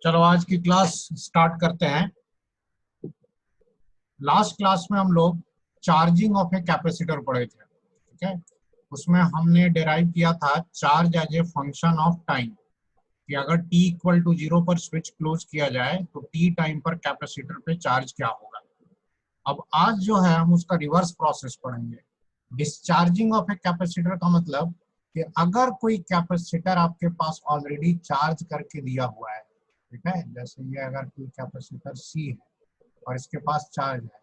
चलो आज की क्लास स्टार्ट करते हैं। लास्ट क्लास में हम लोग चार्जिंग ऑफ ए कैपेसिटर पढ़े थे, ठीक है। उसमें हमने डिराइव किया था charge as a function of time, कि अगर t इक्वल टू 0 पर स्विच क्लोज किया जाए तो t टाइम पर कैपेसिटर पे चार्ज क्या होगा। अब आज जो है हम उसका रिवर्स प्रोसेस पढ़ेंगे। डिस्चार्जिंग ऑफ ए कैपेसिटर का मतलब कि अगर कोई कैपेसिटर आपके पास ऑलरेडी चार्ज करके दिया हुआ है, ठीक है, जैसे ये अगर कोई कैपेसिटर C है और इसके पास चार्ज है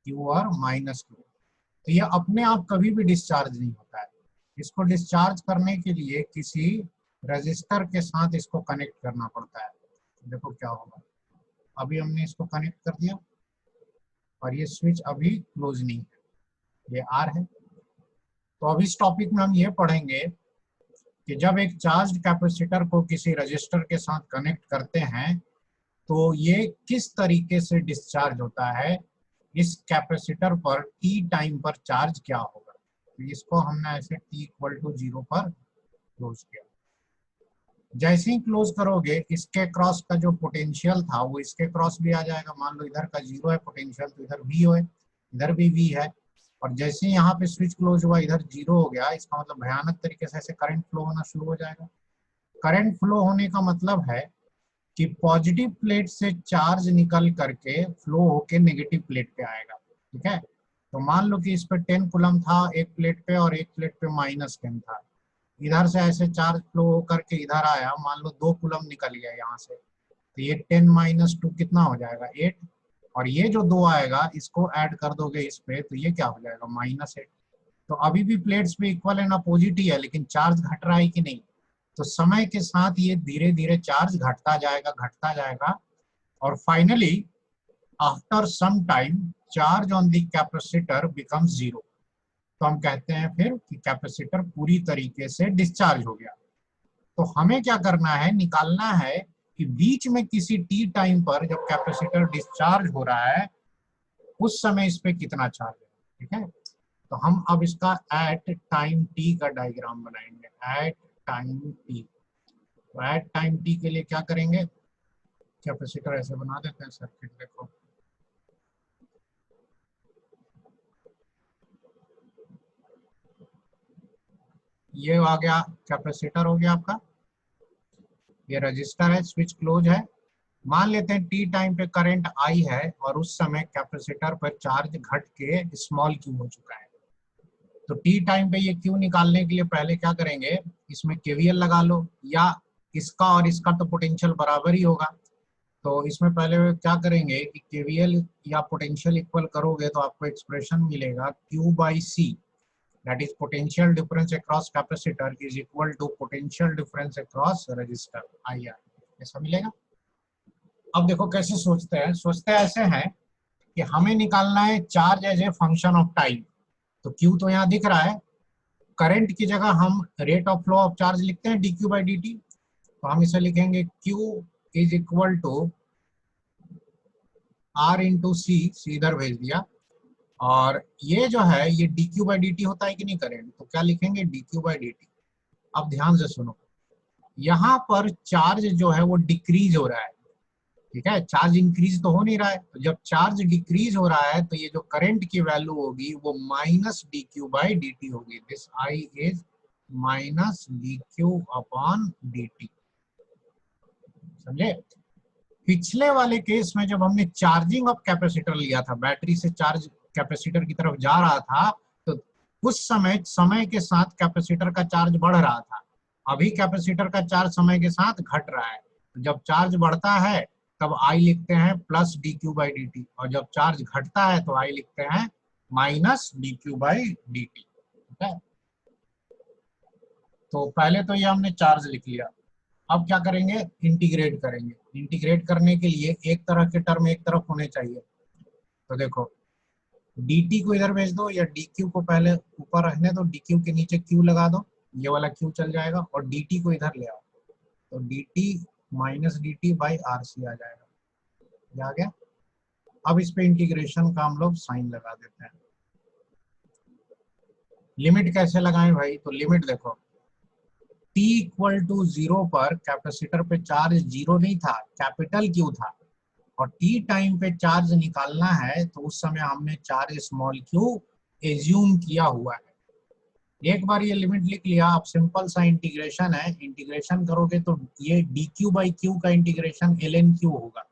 Q और माइनस Q, तो ये अपने आप कभी भी डिस्चार्ज नहीं होता है। इसको डिस्चार्ज करने के लिए किसी रजिस्टर के साथ इसको कनेक्ट करना पड़ता है। देखो क्या होगा, अभी हमने इसको कनेक्ट कर दिया और ये स्विच अभी क्लोज नहीं है, ये R है। तो अभी इस टॉपिक में हम ये पढ़ेंगे कि जब एक चार्ज कैपेसिटर को किसी रजिस्टर के साथ कनेक्ट करते हैं तो ये किस तरीके से डिस्चार्ज होता है, इस कैपेसिटर पर टी टाइम पर चार्ज क्या होगा। तो इसको हमने ऐसे टी इक्वल टू 0 पर क्लोज किया। जैसे ही क्लोज करोगे इसके क्रॉस का जो पोटेंशियल था वो इसके क्रॉस भी आ जाएगा। मान लो इधर का 0 है पोटेंशियल, तो इधर V है, इधर भी V है। और जैसे ही यहाँ पे स्विच क्लोज हुआ इधर 0 हो गया, इसका मतलब भयानक तरीके से ऐसे करंट फ्लो होना शुरू हो जाएगा। करंट फ्लो होने का मतलब है कि पॉजिटिव प्लेट से चार्ज निकल करके फ्लो होके नेगेटिव प्लेट पे आएगा, ठीक है। तो मान लो कि इस पे 10 कूलम था एक प्लेट पे और एक प्लेट पे -10 था। इधर से ऐसे चार्ज फ्लो होकर के इधर आया, मान लो 2 कूलम निकल गया यहाँ से, तो ये 10 - 2 कितना हो जाएगा 8। और ये जो 2 आएगा इसको ऐड कर दोगे इस पे तो ये क्या हो जाएगा -8। तो अभी भी प्लेट्स पे इक्वल एंड अपोजिट ही है, लेकिन चार्ज घट रहा है कि नहीं। तो समय के साथ ये धीरे धीरे चार्ज घटता जाएगा और finally after some time charge on the capacitor becomes 0। तो हम कहते हैं फिर कि कैपेसिटर पूरी तरीके से डिस्चार्ज हो गया। तो हमें क्या करना है, निकालना है कि बीच में किसी टी टाइम पर जब कैपेसिटर डिस्चार्ज हो रहा है उस समय इस पे कितना चार्ज है, ठीक है। तो हम अब इसका एट टाइम टी का डायग्राम बनाएंगे। एट टाइम टी, तो एट टाइम टी के लिए क्या करेंगे, कैपेसिटर ऐसे बना देते हैं सर्किट। देखो ये आ गया, कैपेसिटर हो गया आपका, ये रजिस्टर है, स्विच क्लोज है। मान लेते हैं टी टाइम पे करंट आई है और उस समय कैपेसिटर पर चार्ज घट के स्मॉल क्यू हो चुका है। तो टी टाइम पे ये क्यू निकालने के लिए पहले क्या करेंगे, इसमें केवीएल लगा लो, या इसका और इसका तो पोटेंशियल बराबर ही होगा। तो इसमें पहले क्या करेंगे कि केवीएल या पोटेंशियल इक्वल करोगे तो आपको एक्सप्रेशन मिलेगा Q/C, that is potential difference across capacitor is equal to potential difference across resistor IR। ऐसा मिलेगा। अब देखो कैसे सोचते हैं, सोचते ऐसे हैं कि हमें निकालना है charge as a function of time. तो Q तो यहाँ दिख रहा है, करंट की जगह हम rate of flow of charge लिखते हैं dQ/dt। तो हम इसे लिखेंगे Q is equal to R into C इधर भेज दिया। और ये जो है ये dQ/dt होता है कि नहीं करंट, तो क्या लिखेंगे dQ/dt। अब ध्यान से सुनो, यहाँ पर चार्ज जो है वो डिक्रीज हो रहा है, ठीक है, चार्ज इंक्रीज तो हो नहीं रहा है। तो जब चार्ज डिक्रीज हो रहा है तो ये जो करंट की वैल्यू होगी वो -dQ/dt होगी। दिस आई इज -dQ/dt, समझे। पिछले वाले केस में जब हमने चार्जिंग ऑफ कैपेसिटर लिया था, बैटरी से चार्ज कैपेसिटर की तरफ जा रहा था, तो उस समय के साथ कैपेसिटर का चार्ज बढ़ रहा था। अभी कैपेसिटर का चार्ज समय के साथ घट रहा है। तो जब चार्ज बढ़ता है तब आई लिखते हैं +dQ/dt, और जब चार्ज घटता है तो आई लिखते हैं -dQ/dt, ठीक है। तो पहले तो ये हमने चार्ज लिख लिया। अब क्या करेंगे, इंटीग्रेट करेंगे। इंटीग्रेट करने के लिए एक तरह के टर्म एक तरफ होने चाहिए। तो देखो dt को इधर भेज दो, या dq को पहले ऊपर रहने दो, dq के नीचे q लगा दो, ये वाला q चल जाएगा, और dt को इधर ले आओ तो dt -dt/RC आ जाएगा। ये आ गया। अब इस पे इंटीग्रेशन का हम लोग साइन लगा देते हैं। लिमिट कैसे लगाएं भाई, तो लिमिट देखो t इक्वल टू 0 पर कैपेसिटर पे चार्ज 0 नहीं था, कैपिटल क्यू था, और t टाइम पे चार्ज निकालना है तो उस समय हमने चार्ज स्मॉल क्यू एज्यूम किया हुआ है। एक बार ये लिमिट लिख लिया, अब सिंपल सा इंटीग्रेशन है, इंटीग्रेशन करोगे तो ये dq बाई क्यू का इंटीग्रेशन ln क्यू होगा।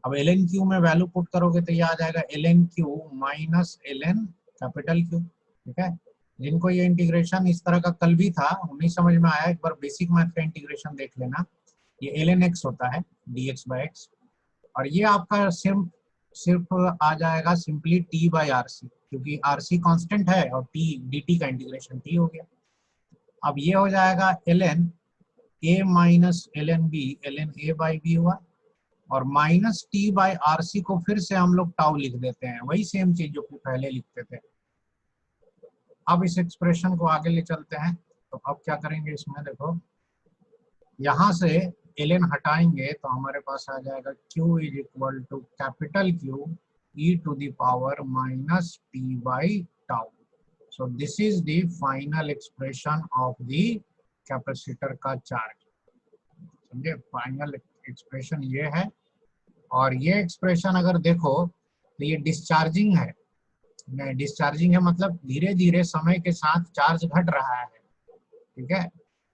अब ln क्यू में वैल्यू पुट करोगे तो ये आ जाएगा ln Q minus ln capital Q. ठीक है, जिनको ये इंटीग्रेशन इस तरह का कल भी था नहीं समझ में आया, एक बार बेसिक मैथ का इंटीग्रेशन देख लेना। ये ln x होता है dx बाई एक्स, और ये आपका सिर्फ आ जाएगा simply t by R C, क्योंकि आर सी कॉन्स्टेंट है और t dt का इंटीग्रेशन t हो गया। अब ये हो जाएगा ln a minus ln b, ln a by B हुआ, और minus t by R C को फिर से हम लोग टाउ लिख देते हैं, वही सेम चीज जो कि पहले लिखते थे। अब इस एक्सप्रेशन को आगे ले चलते हैं, तो अब क्या करेंगे इसमें देखो, यहाँ से ln हटाएंगे तो हमारे पास आ जाएगा q is equal to capital Q e to the power minus t by tau. So this is the final expression of the capacitor का चार्ज। समझे, फाइनल एक्सप्रेशन ये है। और ये एक्सप्रेशन अगर देखो तो ये डिस्चार्जिंग है, डिस्चार्जिंग है मतलब धीरे धीरे समय के साथ चार्ज घट रहा है। ठीक है,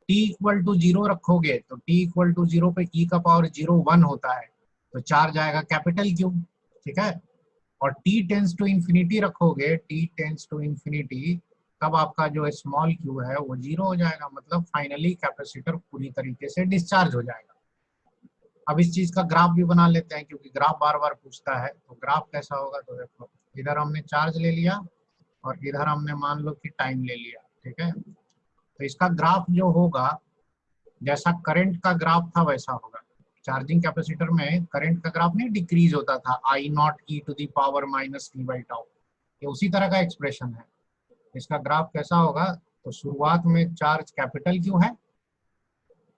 t इक्वल टू 0 रखोगे तो t इक्वल टू 0 पे e का पावर 0 1 होता है, तो चार्ज आएगा कैपिटल क्यू। ठीक है, और t टेंस टू इंफिनिटी रखोगे, t टेंस टू इंफिनिटी, तब आपका जो स्मॉल क्यू है वो 0 हो जाएगा, मतलब फाइनली कैपेसिटर पूरी तरीके से डिस्चार्ज हो जाएगा। अब इस चीज का ग्राफ भी बना लेते हैं, क्योंकि ग्राफ बार बार पूछता है, तो ग्राफ कैसा होगा, तो देखो इधर हमने चार्ज ले लिया और इधर हमने मान लो कि टाइम ले लिया। ठीक है, तो इसका ग्राफ जो होगा, जैसा करंट का ग्राफ था वैसा होगा। चार्जिंग कैपेसिटर में करंट का ग्राफ नहीं डिक्रीज होता था, I naught e to the power minus T by tau, ये उसी तरह का एक्सप्रेशन है। इसका ग्राफ कैसा होगा, तो शुरुआत में चार्ज कैपिटल क्यू है,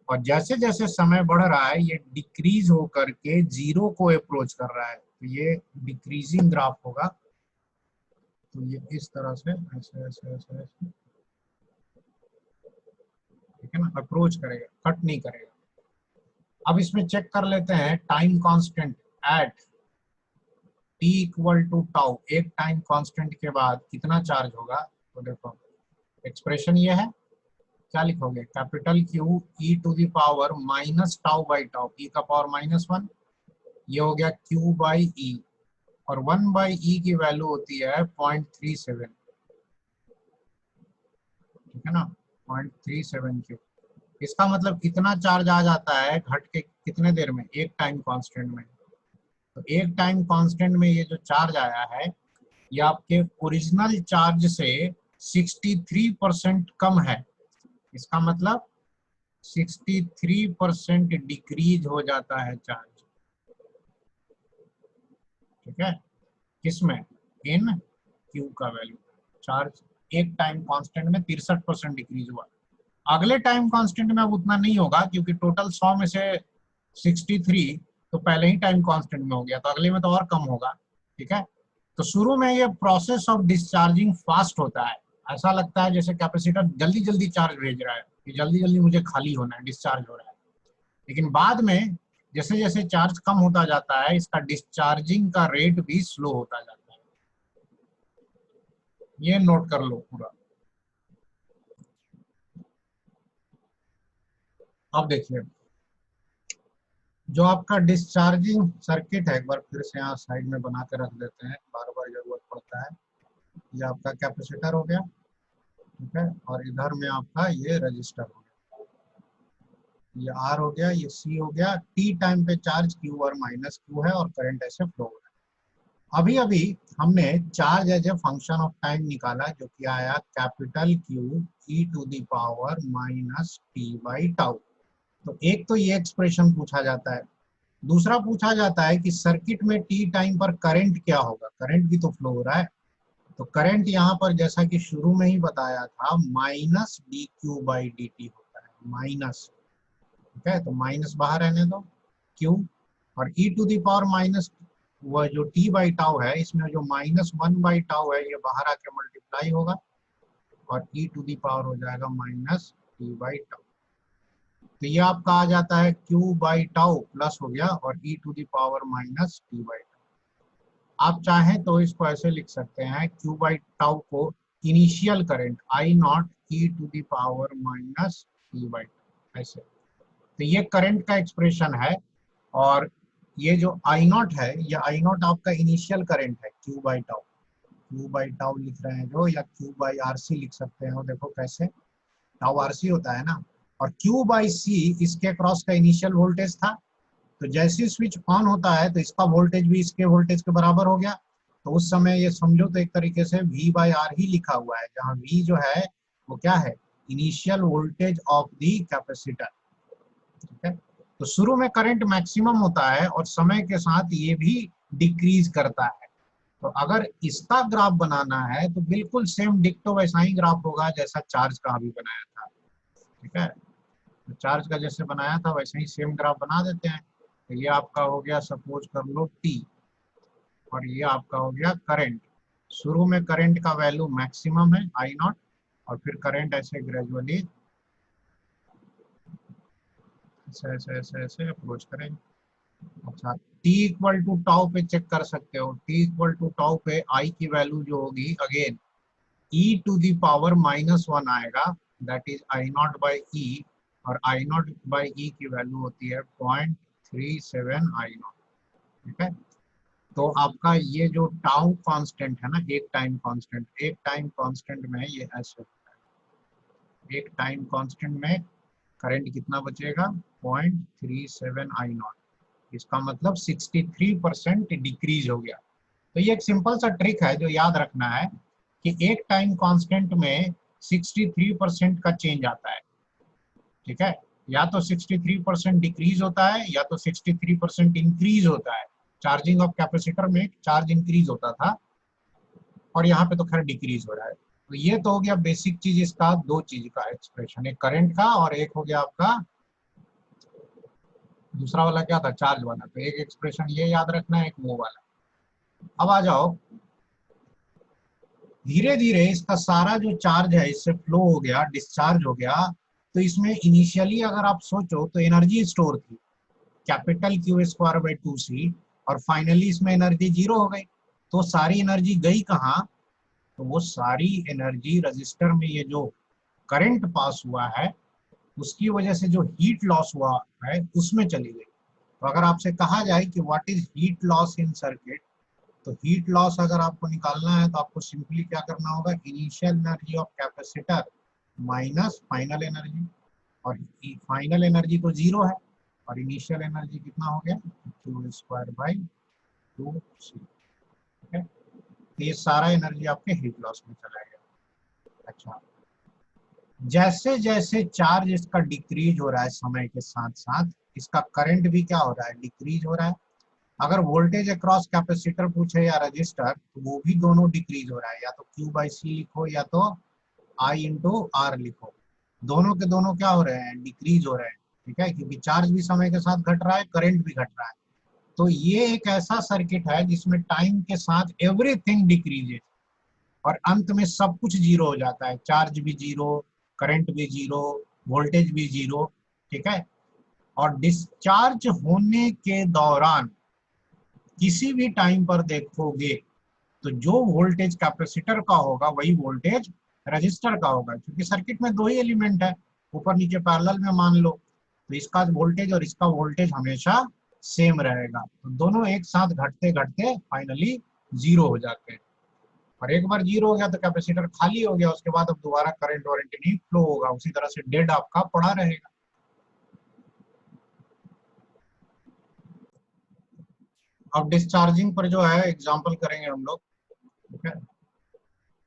और जैसे जैसे समय बढ़ रहा है ये डिक्रीज होकर के 0 को अप्रोच कर रहा है, तो ये डिक्रीजिंग ग्राफ होगा। तो ये इस तरह से ऐसे ऐसे ऐसे ऐसे, ठीक है ना, अप्रोच करेगा, कट नहीं करेगा। अब इसमें चेक कर लेते हैं time constant at t equal to tau, एक टाइम कांस्टेंट के बाद कितना चार्ज होगा। तो देखो एक्सप्रेशन ये है, क्या लिखोगे, capital Q e to the power minus tau by tau, e का पावर -1, ये हो गया Q बाई ई, और 1 बाई ई की वैल्यू होती है 0.37। ठीक है ना, 0.37 Q। इसका मतलब कितना चार्ज आ जाता है घट के कितने देर में, एक टाइम कांस्टेंट में। तो एक टाइम कांस्टेंट में ये जो चार्ज आया है ये आपके ओरिजिनल चार्ज से 63% कम है। इसका मतलब 63% डिक्रीज हो जाता है चार्ज। ठीक है, किसमें, इन क्यू का वैल्यू, चार्ज एक टाइम कांस्टेंट में 63% डिक्रीज हुआ। अगले टाइम कांस्टेंट में अब उतना नहीं होगा, क्योंकि टोटल 100 में से 63 तो पहले ही टाइम कांस्टेंट में हो गया, तो अगले में तो और कम होगा। ठीक है, तो शुरू में ये प्रोसेस ऑफ डिस्चार्जिंग फास्ट होता है, ऐसा लगता है जैसे कैपेसिटर जल्दी जल्दी चार्ज भेज रहा है कि जल्दी जल्दी मुझे खाली होना है, डिस्चार्ज हो रहा है। लेकिन बाद में जैसे जैसे चार्ज कम होता जाता है इसका डिस्चार्जिंग का रेट भी स्लो होता जाता है। ये नोट कर लो पूरा। अब देखिए जो आपका डिस्चार्जिंग सर्किट है, एक बार फिर से यहाँ साइड में बना के रख देते हैं, बार बार जरूरत पड़ता है। ये आपका कैपेसिटर हो गया, ठीक है, और इधर में आपका ये रजिस्टर हो गया, ये आर हो गया, ये सी हो गया। टी टाइम पे चार्ज क्यू और माइनस क्यू है, और करंट ऐसे फ्लो हो रहा है। अभी अभी हमने charge as a function of time निकाला, जो कि आया capital Q E to the power minus T by tau. तो एक तो ये एक्सप्रेशन पूछा जाता है, दूसरा पूछा जाता है कि सर्किट में टी टाइम पर करंट क्या होगा, करंट भी तो फ्लो हो रहा है। तो करंट यहाँ पर जैसा कि शुरू में ही बताया था minus D Q by D T होता है, माइनस। ठीक है, तो माइनस बाहर रहने दो, क्यू, और ई टू दी पावर माइनस, वह जो टी बाई टाउ है इसमें जो -1 बाई टाउ है ये बाहर आके मल्टीप्लाई होगा, और ई टू दी पावर हो जाएगा माइनस टी बाई टाउ। तो ये आपका आ जाता है Q बाई टाउ प्लस हो गया और e to the power minus T by. आप चाहें तो इसको ऐसे लिख सकते हैं, Q बाई टाउ को initial current I not e to the power minus T by, ऐसे। तो ये करंट का एक्सप्रेशन है, और ये जो आई नॉट है, ये आई नॉट आपका इनिशियल करंट है Q by tau. Q by tau लिख रहे हैं जो, या Q बाई आर सी लिख सकते हैं, देखो कैसे, टाउ आर सी होता है ना, और Q बाई सी इसके क्रॉस का इनिशियल वोल्टेज था। तो जैसे स्विच ऑन होता है तो इसका वोल्टेज भी इसके वोल्टेज के बराबर हो गया। तो उस समय ये समझो तो एक तरीके से V बाई आर ही लिखा हुआ है, जहाँ V जो है वो क्या है, initial voltage of the capacitor. ठीक है, तो शुरू में करंट मैक्सिमम होता है और समय के साथ ये भी डिक्रीज करता है। तो अगर इसका ग्राफ बनाना है तो बिल्कुल सेम डिक्टो वैसा ही ग्राफ होगा जैसा चार्ज का अभी बनाया था। ठीक है, तो चार्ज का जैसे बनाया था वैसे ही सेम ग्राफ बना देते हैं। तो ये आपका हो गया, सपोज कर लो T, और ये आपका हो गया करंट। शुरू में करंट का वैल्यू मैक्सिमम है आई नॉट, और फिर करंट ऐसे ग्रेजुअली ऐसे ऐसे ऐसे ऐसे अप्रोच करेंगे। अच्छा, टी इक्वल टू टाउ पे चेक कर सकते हो, टी इक्वल टू टाउ पे आई की वैल्यू जो होगी again e to the power minus one आएगा, that is I naught by e, और आई नॉट बाई ई की वैल्यू होती है 0.37 आई नॉट। ठीक है, तो आपका ये जो टाउ कांस्टेंट है ना, एक टाइम कांस्टेंट, एक टाइम कांस्टेंट में ये ऐसे होता है, एक टाइम कांस्टेंट में करंट कितना बचेगा, 0.37 आई नॉट। इसका मतलब 63% डिक्रीज हो गया। तो ये एक सिंपल सा ट्रिक है जो याद रखना है कि एक टाइम कांस्टेंट में 63% का चेंज आता है। ठीक है, या तो 63% डिक्रीज होता है या तो 63% इंक्रीज होता है। चार्जिंग ऑफ कैपेसिटर में चार्ज इंक्रीज होता था, और यहाँ पे तो खैर डिक्रीज हो रहा है। तो ये तो हो गया बेसिक चीज इसका, दो चीज का एक्सप्रेशन, एक करंट का और एक हो गया आपका दूसरा वाला क्या था, चार्ज वाला। तो एक एक्सप्रेशन ये याद रखना है, एक वो वाला। अब आ जाओ, धीरे धीरे इसका सारा जो चार्ज है इससे फ्लो हो गया, डिस्चार्ज हो गया। तो इसमें इनिशियली अगर आप सोचो तो एनर्जी स्टोर थी, capital Q square by two C, और फाइनली इसमें एनर्जी जीरो हो गई। तो सारी एनर्जी गई कहाँ, तो वो सारी एनर्जी रजिस्टर में ये जो करंट पास हुआ है उसकी वजह से जो हीट लॉस हुआ है उसमें चली गई। तो अगर आपसे कहा जाए कि what is heat loss in circuit, तो हीट लॉस अगर आपको निकालना है तो आपको सिंपली क्या करना होगा, initial energy of capacitor minus final energy, और फाइनल एनर्जी तो जीरो है, और इनिशियल एनर्जी कितना हो गया, क्यू स्क्वायर बाई टू सी। ठीक है, तो ये सारा एनर्जी आपके हीट लॉस में चला गया। अच्छा, जैसे जैसे चार्ज इसका डिक्रीज हो रहा है समय के साथ साथ, इसका करंट भी क्या हो रहा है, डिक्रीज हो रहा है। अगर वोल्टेज अक्रॉस कैपेसिटर पूछे या रजिस्टर, तो वो भी दोनों डिक्रीज हो रहा है, या तो Q बाई सी लिखो या तो I इंटू आर लिखो। दोनों के दोनों क्या हो रहे हैं, डिक्रीज हो रहे हैं। ठीक है, क्योंकि चार्ज भी समय के साथ घट रहा है, करंट भी घट रहा है। तो ये एक ऐसा सर्किट है जिसमें टाइम के साथ एवरीथिंग डिक्रीजेज, और अंत में सब कुछ जीरो हो जाता है, चार्ज भी जीरो, करंट भी जीरो, वोल्टेज भी जीरो। ठीक है, और डिस्चार्ज होने के दौरान किसी भी टाइम पर देखोगे तो जो वोल्टेज कैपेसिटर का होगा वही वोल्टेज रजिस्टर का होगा, क्योंकि सर्किट में दो ही एलिमेंट है, ऊपर नीचे पैरेलल में मान लो। तो इसका वोल्टेज और इसका वोल्टेज हमेशा सेम रहेगा, तो दोनों एक साथ घटते घटते फाइनली जीरो हो जाते हैं। और एक बार जीरो हो गया तो कैपेसिटर खाली हो गया, उसके बाद अब दोबारा करंट वारंट नहीं फ्लो होगा, उसी तरह से डेड आपका पड़ा रहेगा। अब डिस्चार्जिंग पर जो है एग्जांपल करेंगे हम लोग। ठीक है,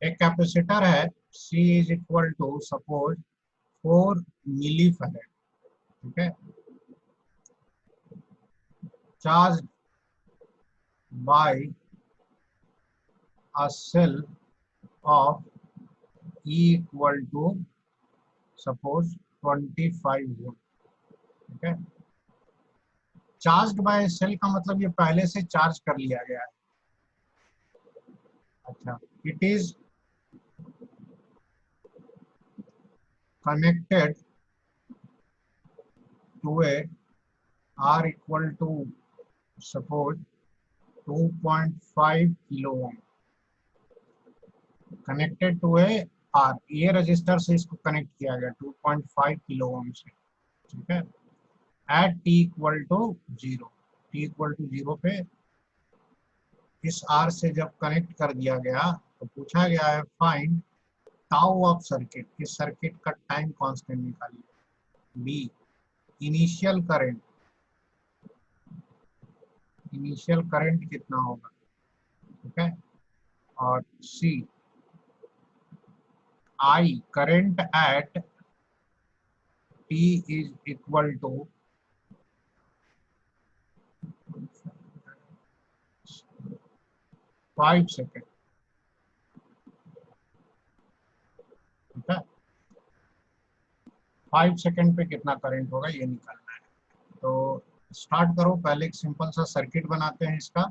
एक कैपेसिटर है C is equal to suppose 4 milli farad. ठीक है, charge by a cell of E equal to suppose 25 volt. ठीक है, चार्ज बाय सेल का मतलब ये पहले से चार्ज कर लिया गया है। अच्छा, it is connected to a R equal to suppose 2.5 kilo ohm connected to a R, ये रजिस्टर से इसको कनेक्ट किया गया 2.5 किलो ओम से, ठीक है, at T equal to 0, T equal to 0 पे इस आर से जब कनेक्ट कर दिया गया तो पूछा गया है फाइंड टाउ ऑफ सर्किट, इस सर्किट का टाइम कांस्टेंट निकालिए। B initial current, initial current कितना होगा, ठीक है, और C I current at T is equal to 5 second, ठीक है, 5 सेकेंड पे कितना करंट होगा ये निकालना है। तो स्टार्ट करो, पहले एक सिंपल सा सर्किट बनाते हैं इसका।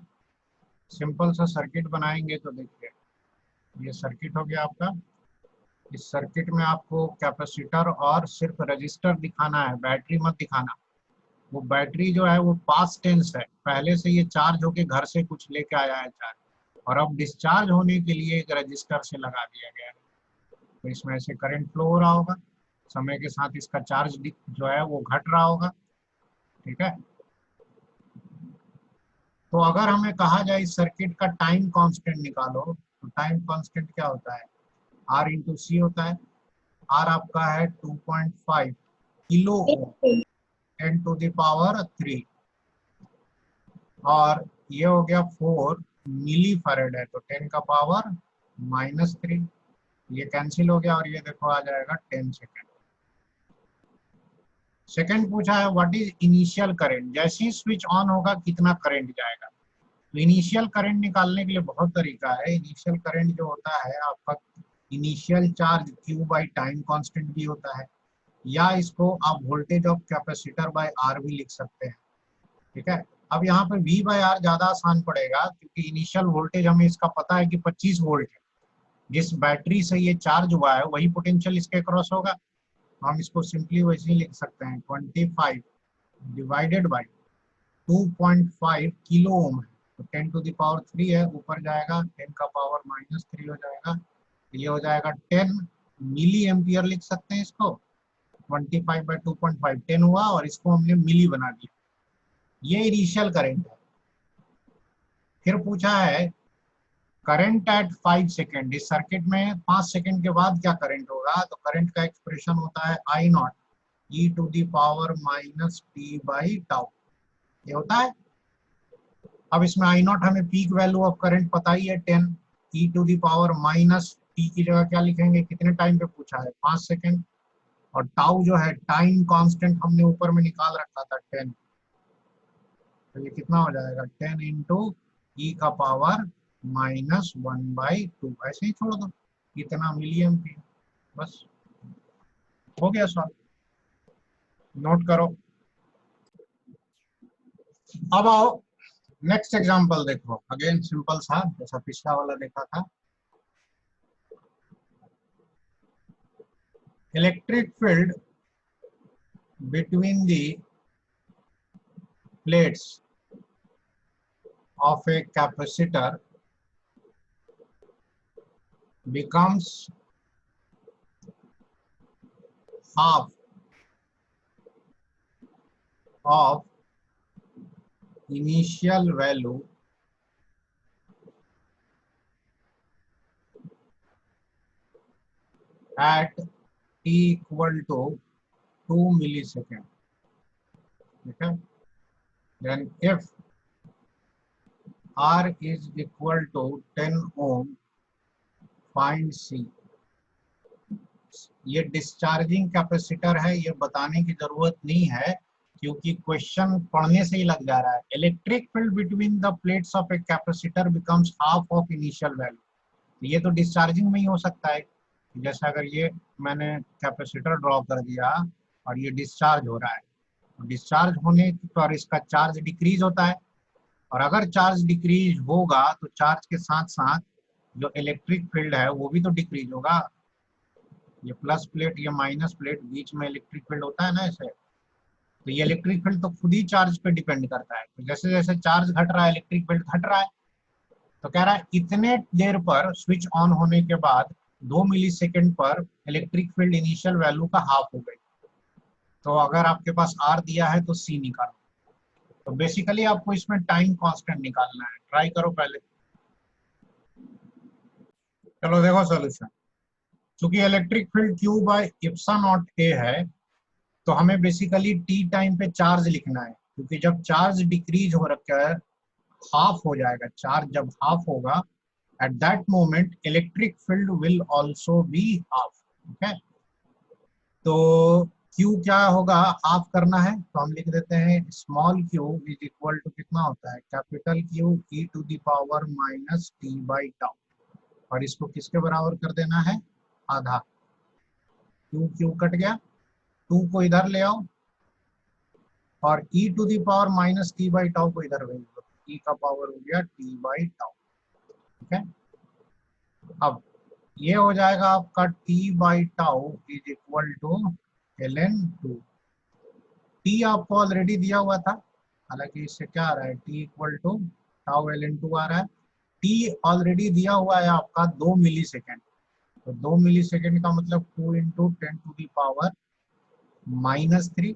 सिंपल सा सर्किट बनाएंगे तो देखिए ये सर्किट हो गया आपका। इस सर्किट में आपको कैपेसिटर और सिर्फ रजिस्टर दिखाना है, बैटरी मत दिखाना। वो बैटरी जो है वो पास्ट टेंस है, पहले से ये चार्ज होके घर से कुछ लेके आया है चार्ज, और अब डिस्चार्ज होने के लिए एक रजिस्टर से लगा दिया गया है। तो इसमें ऐसे करंट फ्लो हो रहा होगा, समय के साथ इसका चार्ज जो है वो घट रहा होगा, ठीक है। तो अगर हमें कहा जाए इस सर्किट का टाइम कांस्टेंट निकालो, तो टाइम कांस्टेंट क्या होता है, आर इंटू सी होता है। आर आपका है 2.5 kilo ohm 10 to the power 3, और ये हो गया 4 मिली फैरेड है, तो 10 का पावर -3, ये कैंसिल हो गया और ये देखो आ जाएगा 10 सेकेंड। सेकेंड पूछा है व्हाट इज इनिशियल करंट, जैसे ही स्विच ऑन होगा कितना करंट जाएगा। तो इनिशियल करंट निकालने के लिए बहुत तरीका है। इनिशियल करंट जो होता है आपका initial charge Q by time constant भी होता है, या इसको आप voltage of capacitor by R भी लिख सकते हैं, ठीक है। अब यहाँ पे V बाय आर ज्यादा आसान पड़ेगा क्योंकि इनिशियल वोल्टेज हमें इसका पता है कि 25 वोल्ट है, जिस बैटरी से ये चार्ज हुआ है वही पोटेंशियल इसके क्रॉस होगा। हम इसको सिंपली वैसे ही लिख सकते हैं 25 डिवाइडेड बाई 2.5 किलो ओम है, तो 10 टू द पावर 3 है, ऊपर जाएगा 10 का पावर -3 हो जाएगा, ये हो जाएगा 10 मिली एम्पियर लिख सकते हैं इसको। 25 बाई 2.5 10 हुआ और इसको हमने मिली बना दिया, ये इनिशियल करंट है। फिर पूछा है करंट एट 5 सेकेंड, इस सर्किट में 5 सेकेंड के बाद क्या करंट होगा, तो करंट का एक्सप्रेशन होता है I naught e to the power -t by tau, ये होता है। अब इसमें आई नॉट हमें पीक वैल्यू ऑफ करंट पता ही है 10, e to the power -t की जगह क्या लिखेंगे, कितने टाइम पे पूछा है 5 सेकेंड, और टाउ जो है टाइम कांस्टेंट हमने ऊपर में निकाल रखा था 10, तो ये कितना हो जाएगा 10 इंटू ई का पावर -1/2, ऐसे ही छोड़ दो, इतना मिली एम्पियर, बस हो गया सॉल्व। नोट करो। अब आओ नेक्स्ट एग्जांपल देखो, अगेन सिंपल सा जैसा पिछला वाला देखा था। Electric field between the plates of a capacitor becomes half of initial value at t equal to 2 millisecond, okay, then if R is equal to 10 ohm, find C। ये discharging capacitor है, ये बताने की जरूरत नहीं है क्योंकि क्वेश्चन पढ़ने से ही लग जा रहा है। Electric field between the plates of a capacitor becomes half of initial value, ये तो डिस्चार्जिंग में ही हो सकता है। जैसे अगर ये मैंने कैपेसिटर ड्रॉ कर दिया और ये डिस्चार्ज हो रहा है, डिस्चार्ज होने पर इसका चार्ज डिक्रीज होता है, और अगर चार्ज डिक्रीज होगा तो चार्ज के साथ साथ जो इलेक्ट्रिक फील्ड है वो भी तो डिक्रीज होगा। ये प्लस प्लेट ये माइनस प्लेट बीच में इलेक्ट्रिक फील्ड होता है ना ऐसे, तो ये इलेक्ट्रिक फील्ड तो खुद ही चार्ज पे डिपेंड करता है, तो जैसे जैसे चार्ज घट रहा है इलेक्ट्रिक फील्ड घट रहा है। तो कह रहा है इतने देर पर स्विच ऑन होने के बाद 2 मिली सेकेंड पर इलेक्ट्रिक फील्ड इनिशियल वैल्यू का हाफ हो गई। तो अगर आपके पास आर दिया है तो सी निकालो। तो बेसिकली आपको इसमें टाइम कांस्टेंट निकालना है, ट्राई करो पहले। चलो देखो सोल्यूशन। चूंकि electric field Q by epsilon naught A है, तो हमें बेसिकली टी टाइम पे चार्ज लिखना है, क्योंकि जब चार्ज डिक्रीज हो रखा है, हाफ हो जाएगा, चार्ज जब हाफ होगा at that moment electric field will also be half। ठीक है, तो Q क्या होगा, हाफ करना है तो हम लिख देते हैं small q is equal to कितना होता है, capital Q e to the power minus T by tau. और इसको किसके बराबर कर देना है, आधा। Q कट गया, 2 को इधर ले आओ और e to the power minus T by tau को इधर भेज दो, e का पावर हो गया टी बाई टाउ। ठीक है, अब ये हो जाएगा आपका t by tau is equal to ln2। t आपको ऑलरेडी दिया हुआ था, हालांकि इससे क्या आ रहा है, t equal to tau ln2 आ रहा है। t ऑलरेडी दिया हुआ है आपका 2 मिली सेकेंड, तो 2 मिली सेकेंड का मतलब 2 into 10 to the power -3।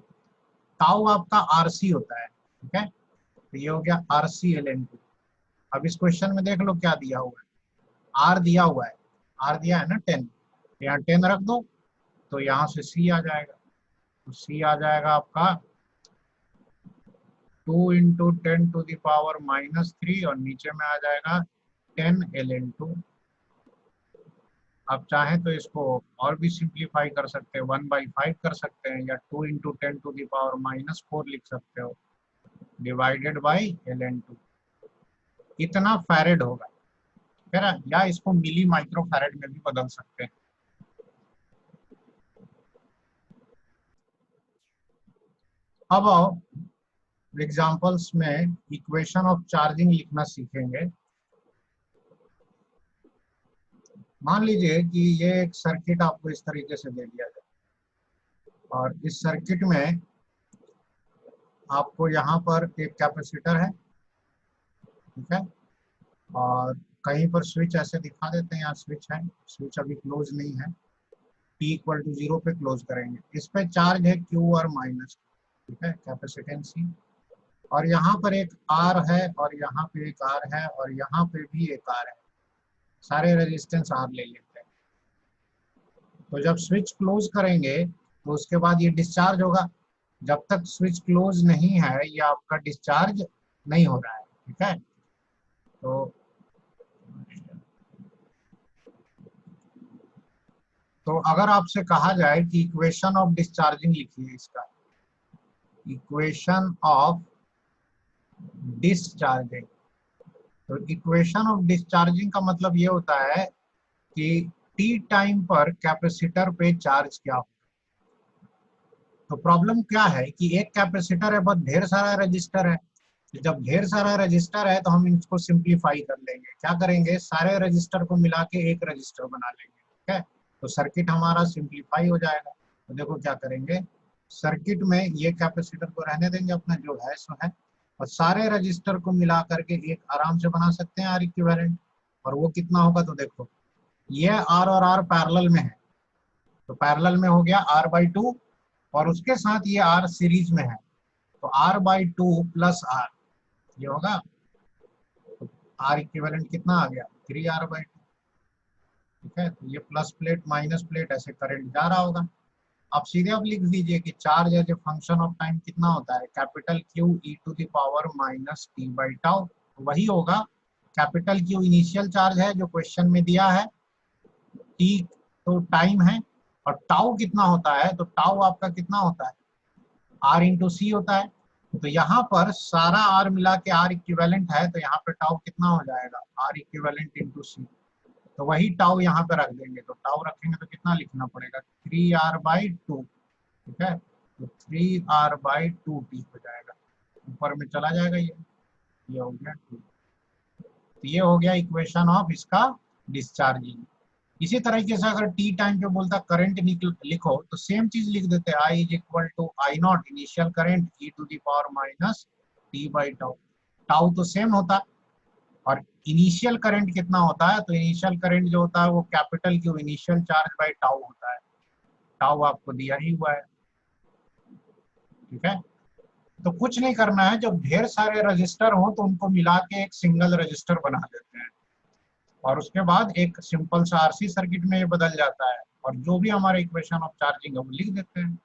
Tau आपका rc होता है। ठीक है, तो ये हो गया rc ln2। अब इस क्वेश्चन में देख लो क्या दिया हुआ है, r दिया हुआ है, r दिया है ना 10, यहाँ 10 रख दो तो यहाँ से c आ जाएगा। तो c आ जाएगा आपका 2 इंटू 10 टू दी पावर -3 और नीचे में आ जाएगा 10 ln2। आप चाहें तो इसको और भी सिंप्लीफाई कर सकते हैं, 1/5 कर सकते हैं, या 2 इंटू 10 टू दी पावर -4 लिख सकते हो, डिवाइडेड बाई ln2। इतना फैरेड होगा, है ना, या इसको मिली माइक्रो फैरेड में भी बदल सकते हैं। अब आओ एग्जाम्पल्स में इक्वेशन ऑफ चार्जिंग लिखना सीखेंगे। मान लीजिए कि ये एक सर्किट आपको इस तरीके से दे दिया जाए और इस सर्किट में आपको यहाँ पर एक कैपेसिटर है। ठीक है, और कहीं पर स्विच ऐसे दिखा देते हैं, यहाँ स्विच है, स्विच अभी क्लोज नहीं है, t इक्वल टू 0 पे क्लोज करेंगे। इस पे चार्ज है q और माइनस, ठीक है, कैपेसिटेंस C। और यहाँ पर एक R है और यहाँ पे एक R है और यहाँ पे भी एक R है, सारे रेजिस्टेंस R ले लेते हैं। तो जब स्विच क्लोज करेंगे तो उसके बाद ये डिस्चार्ज होगा, जब तक स्विच क्लोज नहीं है ये आपका डिस्चार्ज नहीं हो रहा है। ठीक है, तो अगर आपसे कहा जाए कि इक्वेशन ऑफ डिस्चार्जिंग लिखिए, इसका इक्वेशन ऑफ डिस्चार्जिंग, तो इक्वेशन ऑफ डिस्चार्जिंग का मतलब ये होता है कि टी टाइम पर कैपेसिटर पे चार्ज क्या हो। तो प्रॉब्लम क्या है कि एक कैपेसिटर है, बहुत ढेर सारा रजिस्टर है। तो जब ढेर सारा रजिस्टर है तो हम इसको सिंप्लीफाई कर लेंगे, क्या करेंगे, सारे रजिस्टर को मिला के एक रजिस्टर बना लेंगे। ठीक है, तो सर्किट हमारा सिंप्लीफाई हो जाएगा। तो देखो क्या करेंगे, सर्किट में ये कैपेसिटर को रहने देंगे अपना जो है सो है, और सारे रजिस्टर को मिला करके एक आराम से बना सकते हैं आर इक्विवेलेंट। और वो कितना होगा, तो देखो ये आर और आर पैरेलल में है, तो पैरेलल में हो गया r/2 और उसके साथ ये r सीरीज में है, तो r/2 प्लस r ये होगा, तो r इक्विवेलेंट कितना आ गया, 3r/2। ठीक है, तो ये प्लस प्लेट माइनस प्लेट ऐसे करंट जा रहा होगा। आप सीधे आप लिख दीजिए कि charge as a function of time कितना होता है, capital Q e to the power minus T by tau. वही होगा, कैपिटल Q इनिशियल चार्ज है जो क्वेश्चन में दिया है, टी तो टाइम है, और टाउ कितना होता है, तो टाउ आपका कितना होता है, आर इंटू सी होता है। तो यहाँ पर सारा आर मिला के आर इक्विवेलेंट है, तो यहाँ पे टाउ कितना हो जाएगा, आर इक्विवेलेंट इंटू सी। तो वही टाउ यहाँ पे रख देंगे, तो टाउ रखेंगे तो कितना लिखना पड़ेगा, 3r/2। ठीक है, तो 3r/2t हो जाएगा, ऊपर में चला जाएगा ये हो गया 2। तो ये हो गया इक्वेशन ऑफ इसका डिस्चार्जिंग। इसी तरीके से अगर टी टाइम पे बोलता करंट लिखो तो सेम चीज लिख देते हैं, I is equal to I naught initial current e to the power minus T by tau. Tau तो सेम होता है, और इनिशियल करंट कितना होता है, तो इनिशियल करंट जो होता है वो capital Q initial charge by tau होता है। टाउ आपको दिया ही हुआ है, ठीक है। तो कुछ नहीं करना है, जब ढेर सारे रजिस्टर हो तो उनको मिला के एक सिंगल रजिस्टर बना देते हैं, और उसके बाद एक सिंपल सा आरसी सर्किट में ये बदल जाता है, और जो भी हमारा इक्वेशन ऑफ चार्जिंग है वो लिख देते हैं।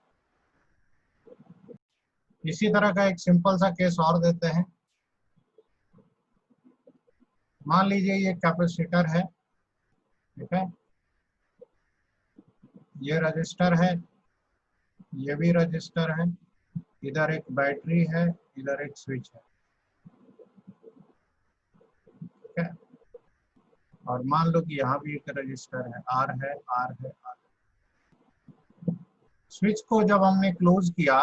इसी तरह का एक सिंपल सा केस और देते हैं। मान लीजिए ये कैपेसिटर है, ठीक है, ये रजिस्टर है, ये भी रजिस्टर है, इधर एक बैटरी है, इधर एक स्विच है, ठीक है। और मान लो कि यहाँ भी एक रजिस्टर है, आर है, आर है, आर। स्विच को जब हमने क्लोज किया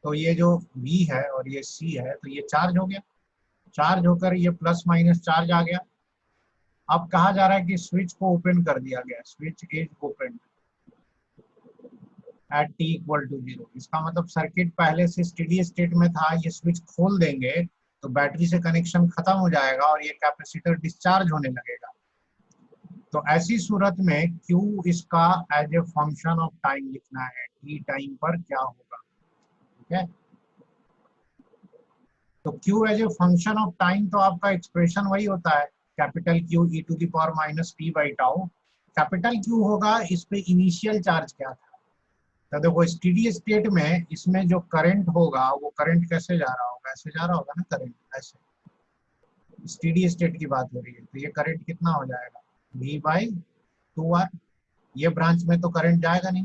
तो ये जो V है और ये C है तो ये चार्ज हो गया, चार्ज होकर ये प्लस माइनस चार्ज आ गया। अब कहा जा रहा है कि स्विच को ओपन कर दिया गया, switch is open at T equal to 0। इसका मतलब सर्किट पहले से स्टेडी स्टेट में था, ये स्विच खोल देंगे तो बैटरी से कनेक्शन खत्म हो जाएगा और ये कैपेसिटर डिस्चार्ज होने लगेगा। तो ऐसी सूरत में Q इसका as a function of time लिखना है, टी टाइम पर क्या होगा, ठीक है। तो Q as a function of time, तो आपका एक्सप्रेशन वही होता है, capital Q E to the power minus T by tau. Capital Q होगा इस पे इनिशियल चार्ज क्या था। तो देखो स्टेडी स्टेट में इसमें जो करंट होगा वो करंट कैसे जा रहा होगा, ऐसे जा रहा होगा ना करंट, ऐसे। स्टेडी स्टेट की बात हो रही है, तो ये करंट कितना हो जाएगा, V बाई 2R। ये ब्रांच में तो करंट जाएगा नहीं।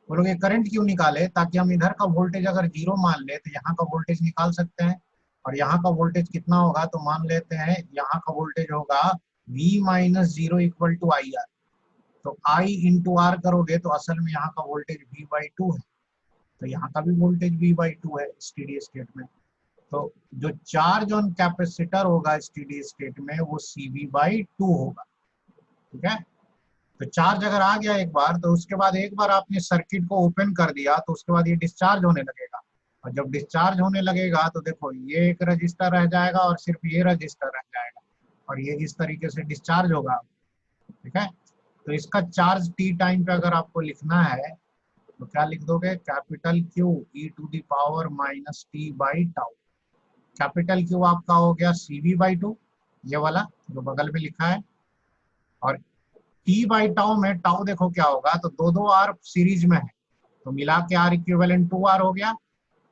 वो लोग ये करंट क्यों निकाले, ताकि हम इधर का वोल्टेज अगर जीरो मान ले तो यहाँ का वोल्टेज निकाल सकते हैं। और यहाँ का वोल्टेज कितना होगा, तो मान लेते हैं यहाँ का वोल्टेज होगा V minus zero equal to I R. तो I इंटू आर करोगे तो असल में यहाँ का वोल्टेज V बाई 2 है, तो यहाँ का भी वोल्टेज V बाई 2 है स्टेडी स्टेट में। तो जो चार्ज ऑन कैपेसिटर होगा स्टेडी स्टेट में वो CV बाई 2 होगा, ठीक है। तो चार्ज अगर आ गया एक बार, तो उसके बाद एक बार आपने सर्किट को ओपन कर दिया तो उसके बाद ये डिस्चार्ज होने लगेगा। और जब डिस्चार्ज होने लगेगा तो देखो ये एक रजिस्टर रह जाएगा और सिर्फ ये रजिस्टर रह जाएगा, और ये इस तरीके से डिस्चार्ज होगा, ठीक है। तो इसका चार्ज टी टाइम पे अगर आपको लिखना है तो क्या लिख दोगे, capital Q E to the power minus T by tau. Capital Q आपका हो गया CV बाई 2, ये वाला जो बगल में लिखा है। और टी बाई टाउ में टाउ देखो क्या होगा, तो दो दो आर सीरीज में है, तो मिला के आर इक्विवेलेंट 2R हो गया,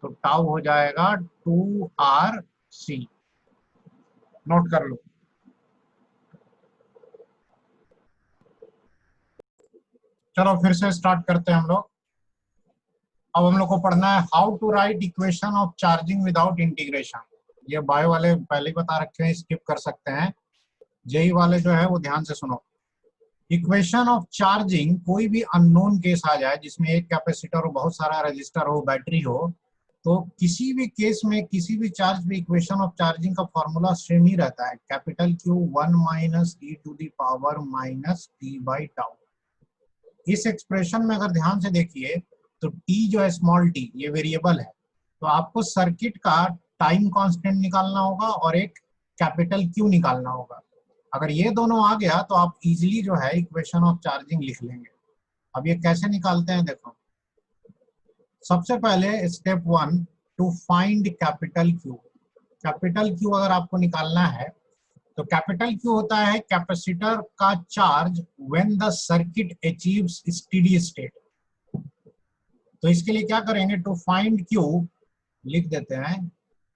तो टाउ हो जाएगा 2RC। नोट कर लो। चलो फिर से स्टार्ट करते हैं हम लोग। अब हम लोग को पढ़ना है how to write equation of charging without integration. ये बायो वाले पहले ही बता रखे हैं, स्किप कर सकते हैं। जेई वाले जो है वो ध्यान से सुनो। इक्वेशन ऑफ चार्जिंग, कोई भी अननोन केस आ जाए जिसमें एक कैपेसिटर हो, बहुत सारा रजिस्टर हो, बैटरी हो, तो किसी भी केस में किसी भी चार्ज में इक्वेशन ऑफ चार्जिंग का फॉर्मूला सेम ही रहता है, capital Q 1 minus E to the power minus T by tau. इस एक्सप्रेशन में अगर ध्यान से देखिए तो टी जो है स्मॉल टी, ये वेरिएबल है, तो आपको सर्किट का टाइम कांस्टेंट निकालना होगा और एक कैपिटल Q निकालना होगा। अगर ये दोनों आ गया तो आप इजीली जो है इक्वेशन ऑफ चार्जिंग लिख लेंगे। अब ये कैसे निकालते हैं देखो। सबसे पहले step 1, to find capital Q। Capital Q अगर आपको निकालना है तो कैपिटल Q होता है कैपेसिटर का charge when the circuit achieves steady state. तो इसके लिए क्या करेंगे, टू फाइंड Q लिख देते हैं,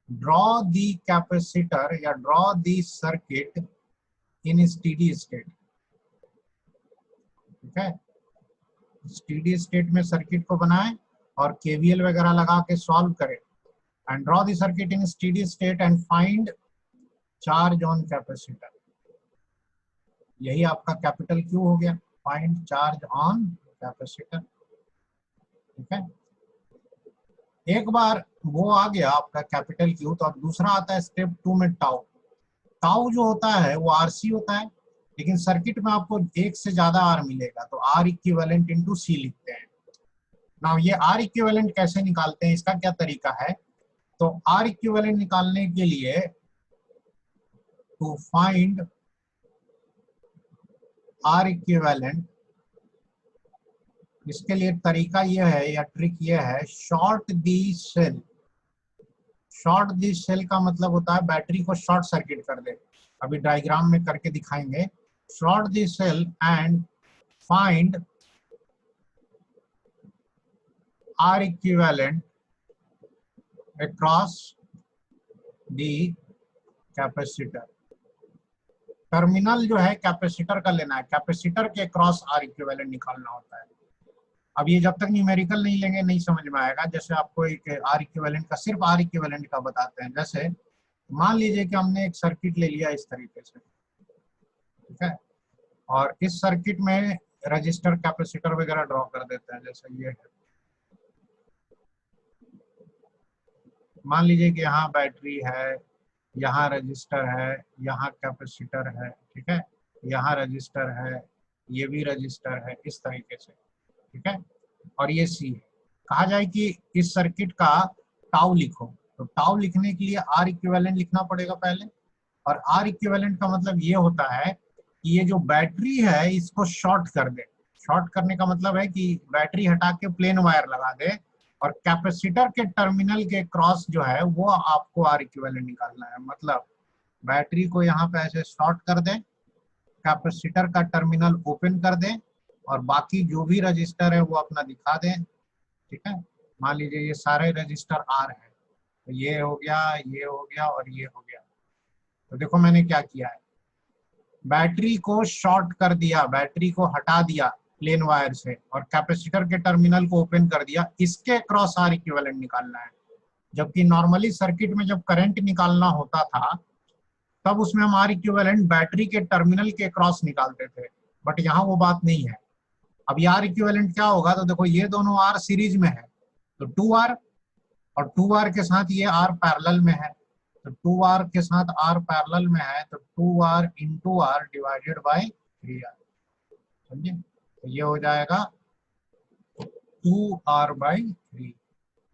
ड्रॉ द कैपेसिटर या draw the circuit in steady state, ठीक है। स्टेडी स्टेट में सर्किट को बनाएं और केवीएल वगैरह लगा के सॉल्व करें। And draw the circuit in steady state and find charge on capacitor. यही आपका कैपिटल Q हो गया, फाइंड चार्ज ऑन कैपेसिटर, ठीक है। एक बार वो आ गया आपका कैपिटल Q, तो अब दूसरा आता है स्टेप 2 में टाउ। टाउ जो होता है वो RC होता है, लेकिन सर्किट में आपको एक से ज्यादा आर मिलेगा, तो आर इक्विवेलेंट इंटू सी लिखते हैं। नाउ ये आर इक्विवेलेंट कैसे निकालते हैं, इसका क्या तरीका है? तो आर इक्विवेलेंट निकालने के लिए टू फाइंड आर इक्विवेलेंट, इसके लिए तरीका यह है या ट्रिक यह है, short the cell. Short the cell का मतलब होता है बैटरी को शॉर्ट सर्किट कर दे। अभी डायग्राम में करके दिखाएंगे। Short the cell and find R equivalent across the capacitor. Terminal जो है कैपेसिटर का लेना है, कैपेसिटर के क्रॉस आर इक्विवेलेंट निकालना होता है। अब ये जब तक न्यूमेरिकल नहीं लेंगे नहीं समझ में आएगा। जैसे आपको एक आर इक्विवेलेंट का, सिर्फ आर इक्विवेलेंट का बताते हैं। जैसे मान लीजिए कि हमने एक सर्किट ले लिया इस तरीके से, ठीक है, और इस सर्किट में रजिस्टर कैपेसिटर वगैरह ड्रॉ कर देते हैं। जैसे ये है, मान लीजिए कि यहाँ बैटरी है, यहाँ रजिस्टर है, यहाँ कैपेसिटर है, ठीक है, यहाँ रजिस्टर है, ये भी रजिस्टर है, इस तरीके से, ठीक है, और ये सी है। कहा जाए कि इस सर्किट का टाउ लिखो, तो टाउ लिखने के लिए आर इक्विवेलेंट लिखना पड़ेगा पहले। और आर इक्विवेलेंट का मतलब ये होता है कि ये जो बैटरी है इसको शॉर्ट कर दे। शॉर्ट करने का मतलब है कि बैटरी हटा के प्लेन वायर लगा दे, और कैपेसिटर के टर्मिनल के क्रॉस जो है वो आपको आर इक्विवेलेंट निकालना है। मतलब बैटरी को यहाँ पे ऐसे शॉर्ट कर दे, कैपेसिटर का टर्मिनल ओपन कर दे, और बाकी जो भी रजिस्टर है वो अपना दिखा दें, ठीक है। मान लीजिए ये सारे रजिस्टर आर है, तो ये हो गया, ये हो गया और ये हो गया। तो देखो मैंने क्या किया है, बैटरी को शॉर्ट कर दिया, बैटरी को हटा दिया प्लेन वायर से, और कैपेसिटर के टर्मिनल को ओपन कर दिया। इसके क्रॉस आर इक्विवेलेंट निकालना है। जबकि नॉर्मली सर्किट में जब करंट निकालना होता था तब उसमें हम आर इक्विवेलेंट बैटरी के टर्मिनल के क्रॉस निकालते थे, बट यहाँ वो बात नहीं है। अब ये आर इक्विवेलेंट क्या होगा, तो देखो ये दोनों आर सीरीज में है तो 2R, और 2R के साथ ये आर पैरेलल में है, तो 2R के साथ आर पैरेलल में है, तो 2R into are divided by 3R, समझे। तो ये हो जाएगा 2R/3,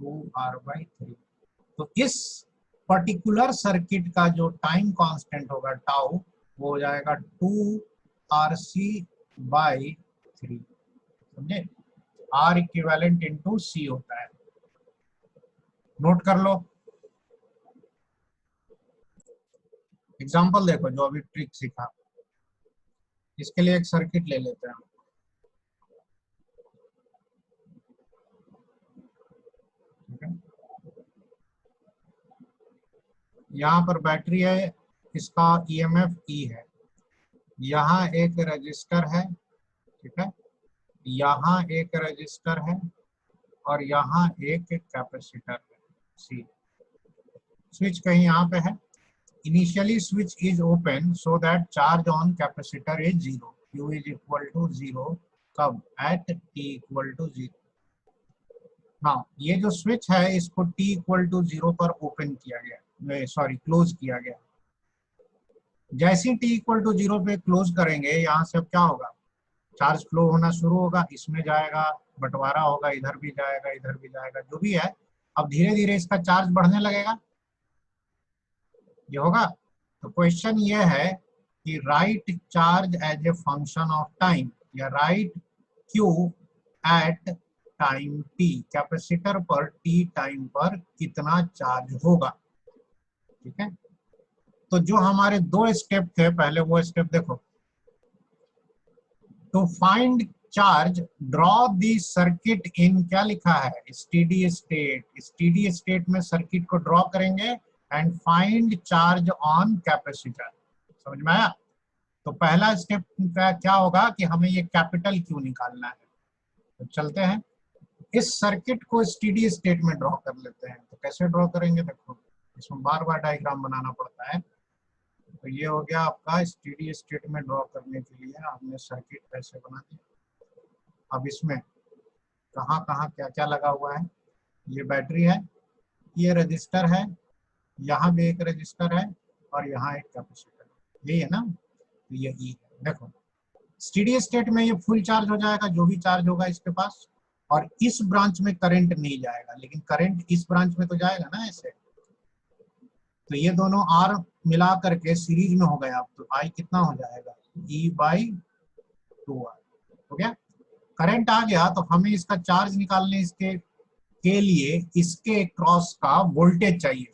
2R/3। तो इस पर्टिकुलर सर्किट का जो टाइम कांस्टेंट होगा टाउ, वो हो जाएगा 2RC/3, समझे। आर इक्विवेलेंट इंटू सी होता है, नोट कर लो। एग्जांपल देखो जो अभी ट्रिक सीखा, इसके लिए एक सर्किट ले लेते हैं। ठीक है, यहाँ पर बैटरी है, इसका ईएमएफ ई है, यहाँ एक रजिस्टर है, ठीक है, यहाँ एक रजिस्टर है, और यहाँ एक कैपेसिटर है सी। स्विच कहीं यहाँ पे है। Initially switch is open so that charge on capacitor is 0, Q is equal to 0, कब, एट T इक्वल टू 0। हाँ, ये जो स्विच है इसको T इक्वल टू 0 पर ओपन किया गया, सॉरी क्लोज किया गया। जैसे ही T इक्वल टू 0 पे क्लोज करेंगे, यहाँ से अब क्या होगा, चार्ज फ्लो होना शुरू होगा, इसमें जाएगा, बंटवारा होगा, इधर भी जाएगा, इधर भी जाएगा, जो भी है। अब धीरे धीरे इसका चार्ज बढ़ने लगेगा, ये होगा। तो क्वेश्चन ये है कि write charge as a function of time, या write Q at time T, capacitor पर टी टाइम पर कितना चार्ज होगा, ठीक है। तो जो हमारे दो स्टेप थे, पहले वो स्टेप देखो। To find charge draw the circuit in, क्या लिखा है, स्टेडी स्टेट। स्टेडी स्टेट में सर्किट को ड्रॉ करेंगे and find charge on capacitor. समझ में आया। तो पहला स्टेप का क्या होगा कि हमें ये कैपिटल क्यू निकालना है। तो चलते हैं, इस सर्किट को स्टेडी स्टेट में ड्रॉ कर लेते हैं। तो कैसे ड्रॉ करेंगे, देखो इसमें बार बार डायग्राम बनाना पड़ता है। तो ये हो गया आपका स्टेडी स्टेट में ड्रॉ करने के लिए हमने सर्किट ऐसे बना दिया। अब इसमें कहाँ कहाँ क्या क्या लगा हुआ है, ये बैटरी है, ये रजिस्टर है, यहाँ भी एक रजिस्टर है, और यहाँ एक कैपेसिटर है, यही है ना। तो ये ई है, देखो स्टेडी स्टेट में ये फुल चार्ज हो जाएगा, जो भी चार्ज होगा इसके पास, और इस ब्रांच में करंट नहीं जाएगा, लेकिन करंट इस ब्रांच में तो जाएगा ना ऐसे। तो ये दोनों आर मिला करके सीरीज में हो गया, अब तो आई कितना हो जाएगा, E/2R हो गया। करंट आ गया तो हमें इसका चार्ज निकालने इसके के लिए इसके क्रॉस का वोल्टेज चाहिए।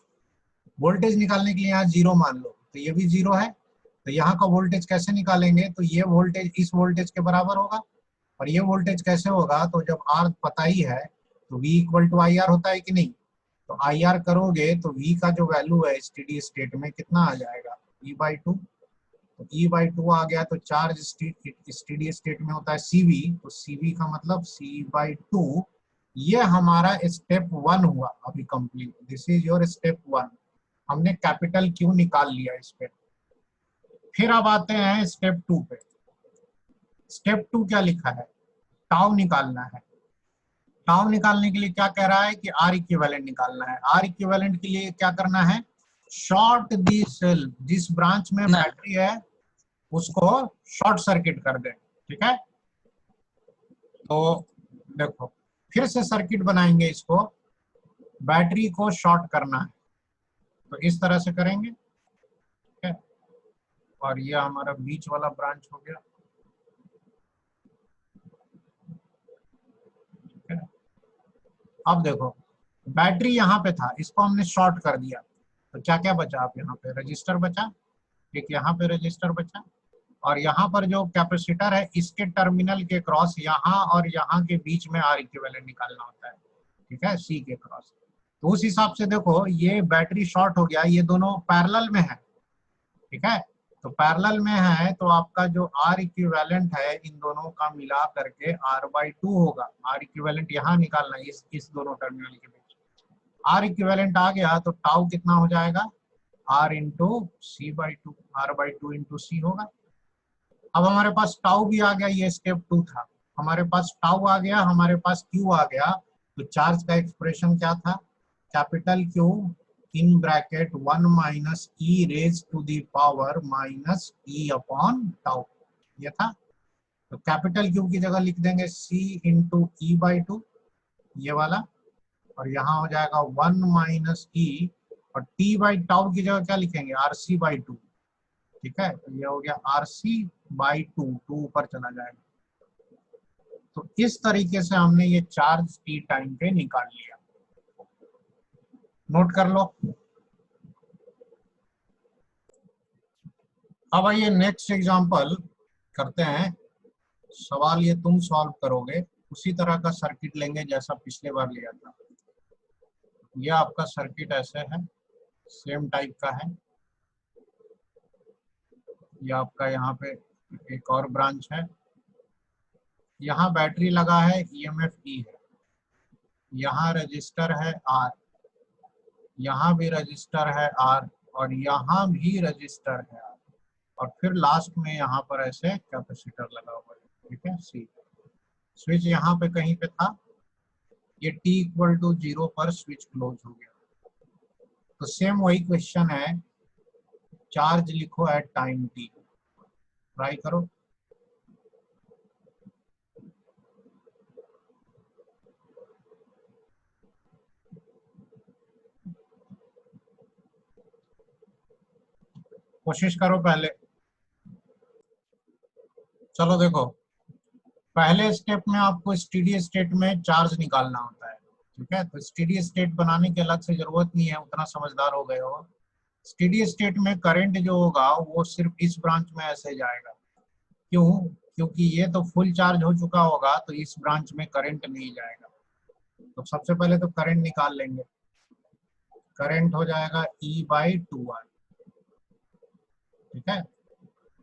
वोल्टेज निकालने के लिए यहाँ जीरो मान लो, तो ये भी जीरो है, तो यहाँ का वोल्टेज कैसे निकालेंगे, तो ये वोल्टेज इस वोल्टेज के बराबर होगा, और ये वोल्टेज कैसे होगा, तो जब आर पता ही है तो V=IR होता है कि नहीं, तो IR करोगे तो V का जो वैल्यू है स्टेडी स्टेट में कितना आ जाएगा, E/2। तो E/2 आ गया, तो चार्ज स्टेडी स्टेट में होता है CV, तो CV का मतलब C/2। ये हमारा स्टेप 1 हुआ अभी complete, this is your step 1। हमने कैपिटल Q निकाल लिया इस पे। फिर अब आते हैं स्टेप 2 पे। स्टेप 2 क्या लिखा है, टाउ निकालना है। टाउ निकालने के लिए क्या कह रहा है कि आर इक्विवेलेंट निकालना है। आर इक्विवेलेंट के लिए क्या करना है, शॉर्ट दी सेल, जिस ब्रांच में बैटरी है उसको शॉर्ट सर्किट कर दे, ठीक है। तो देखो फिर से सर्किट बनाएंगे, इसको बैटरी को शॉर्ट करना है, तो इस तरह से करेंगे, ठीक है। और ये हमारा बीच वाला ब्रांच हो गया, ठीक है। अब देखो बैटरी यहाँ पे था, इसको हमने शॉर्ट कर दिया, तो क्या क्या बचा, आप यहाँ पे रजिस्टर बचा, एक यहाँ पे रजिस्टर बचा, और यहाँ पर जो कैपेसिटर है इसके टर्मिनल के क्रॉस यहाँ और यहाँ के बीच में आर इक्विवेलेंट निकालना होता है, ठीक है, सी के क्रॉस। तो उस हिसाब से देखो ये बैटरी शॉर्ट हो गया, ये दोनों पैरेलल में है, ठीक है। तो पैरेलल में है तो आपका जो आर इक्विवेलेंट है इन दोनों का मिला करके R/2 होगा। आर इक्विवेलेंट यहाँ निकालना है, इस दोनों टर्मिनल के बीच। आर इक्विवेलेंट आ गया तो टाउ कितना हो जाएगा, R/C/2, R/2 इंटू सी होगा। अब हमारे पास टाउ भी आ गया, ये स्टेप 2 था। हमारे पास टाउ आ गया, हमारे पास क्यू आ गया, तो चार्ज का एक्सप्रेशन क्या था, capital Q in bracket 1 minus E raise to the power minus E upon tau, ये था। तो कैपिटल क्यू की जगह लिख देंगे C इंटू E/2, ये वाला, और यहाँ हो जाएगा 1 माइनस ई, और T/टाउ की जगह क्या लिखेंगे, RC/2, ठीक है। तो ये हो गया RC/2, 2 ऊपर चला जाएगा। तो इस तरीके से हमने ये चार्ज टी टाइम पे निकाल लिया, नोट कर लो। अब आइए नेक्स्ट एग्जांपल करते हैं। सवाल ये तुम सॉल्व करोगे, उसी तरह का सर्किट लेंगे जैसा पिछले बार लिया था। ये आपका सर्किट ऐसे है, सेम टाइप का है। ये आपका यहाँ पे एक और ब्रांच है, यहाँ बैटरी लगा है, EMF E है, यहाँ रजिस्टर है R, यहाँ भी रजिस्टर है R, और यहाँ भी रजिस्टर है R, और फिर लास्ट में यहाँ पर ऐसे कैपेसिटर लगा हुआ है, ठीक है, C। स्विच यहाँ पे कहीं पे था, ये T=0 पर स्विच क्लोज हो गया। तो सेम वही क्वेश्चन है, चार्ज लिखो एट टाइम T, ट्राई करो। कोशिश करो पहले। चलो देखो, पहले स्टेप में आपको स्टेडी स्टेट में चार्ज निकालना होता है, ठीक है। तो स्टेडी स्टेट बनाने की अलग से जरूरत नहीं है, उतना समझदार हो गए हो। स्टेडी स्टेट में करंट जो होगा वो सिर्फ इस ब्रांच में ऐसे जाएगा, क्यों, क्योंकि ये तो फुल चार्ज हो चुका होगा, तो इस ब्रांच में करंट नहीं जाएगा। तो सबसे पहले तो करंट निकाल लेंगे, करंट हो जाएगा E/2R, ठीक है।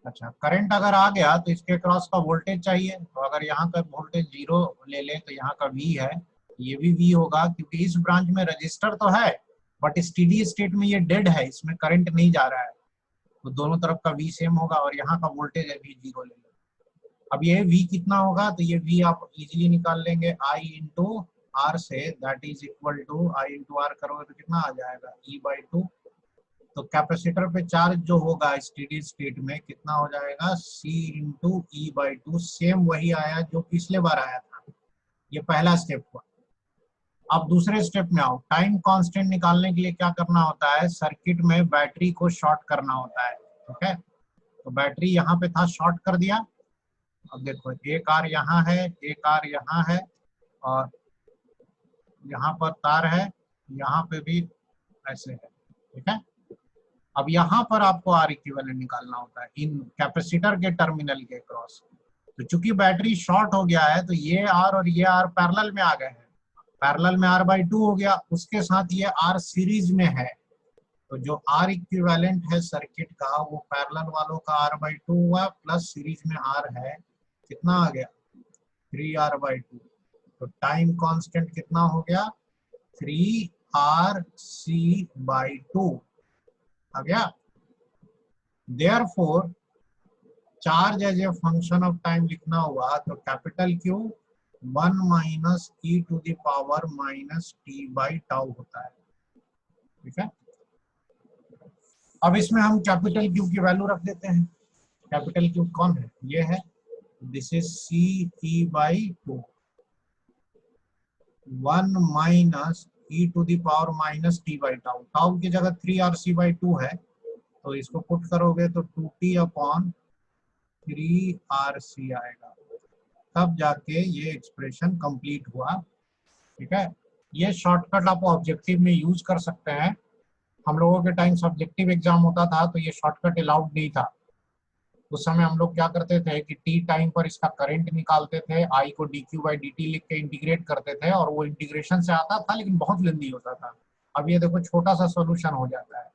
अच्छा, करंट अगर आ गया तो इसके क्रॉस का वोल्टेज चाहिए, तो अगर यहाँ का वोल्टेज 0 ले ले तो यहाँ का V है, ये भी V होगा, क्योंकि इस ब्रांच में रजिस्टर तो है बट स्टेडी स्टेट में ये डेड है, इसमें करंट नहीं जा रहा है, तो दोनों तरफ का V सेम होगा, और यहाँ का वोल्टेज है भी 0 ले लो। अब ये V कितना होगा, तो ये V आप इजीली निकाल लेंगे I इंटू R से, that is equal to I into R करोगे तो कितना आ जाएगा, E/2, तो कैपेसिटर पे चार्ज जो होगा स्टेडी स्टेट में कितना हो जाएगा, C इंटू E/2। सेम वही आया जो पिछले बार आया था। ये पहला स्टेप हुआ। अब दूसरे स्टेप में आओ। टाइम कांस्टेंट निकालने के लिए क्या करना होता है, सर्किट में बैटरी को शॉर्ट करना होता है। ठीक है, तो बैटरी यहाँ पे था, शॉर्ट कर दिया। अब देखो एक आर यहाँ है, एक आर यहाँ है, और यहाँ पर तार है, यहाँ पे भी ऐसे है। ठीक है, अब यहाँ पर आपको आर इक्विवेलेंट निकालना होता है इन कैपेसिटर के टर्मिनल के क्रॉस। तो चूंकि बैटरी शॉर्ट हो गया है तो ये आर और ये आर पैरेलल में आ गए हैं। पैरेलल में R/2 हो गया, उसके साथ ये R सीरीज में है। तो जो R इक्विवेलेंट है सर्किट का वो पैरेलल वालों का R/2 हुआ, प्लस सीरीज में R है, कितना आ गया 3R/2। तो टाइम कांस्टेंट कितना हो गया 3RC/2 आ गया। Therefore charge as a function of time लिखना हुआ तो capital Q 1 minus e to the power minus t/τ होता है। ठीक है, अब इसमें हम कैपिटल Q की वैल्यू रख देते हैं। कैपिटल Q कौन है, ये है, this is CE/2। 1 minus e to the power minus t/τ, tau की जगह 3RC/2 है, तो इसको पुट करोगे तो 2t/3RC आएगा। तब जाके ये एक्सप्रेशन कंप्लीट हुआ। ठीक है, ये शॉर्टकट आप ऑब्जेक्टिव में यूज कर सकते हैं। हम लोगों के टाइम सब्जेक्टिव एग्जाम होता था तो ये शॉर्टकट अलाउड नहीं था। उस समय हम लोग क्या करते थे कि टी टाइम पर इसका करंट निकालते थे, आई को dq/dt लिख के इंटीग्रेट करते थे, और वो इंटीग्रेशन से आता था लेकिन बहुत लेंदी होता था। अब ये देखो छोटा सा सोल्यूशन हो जाता है।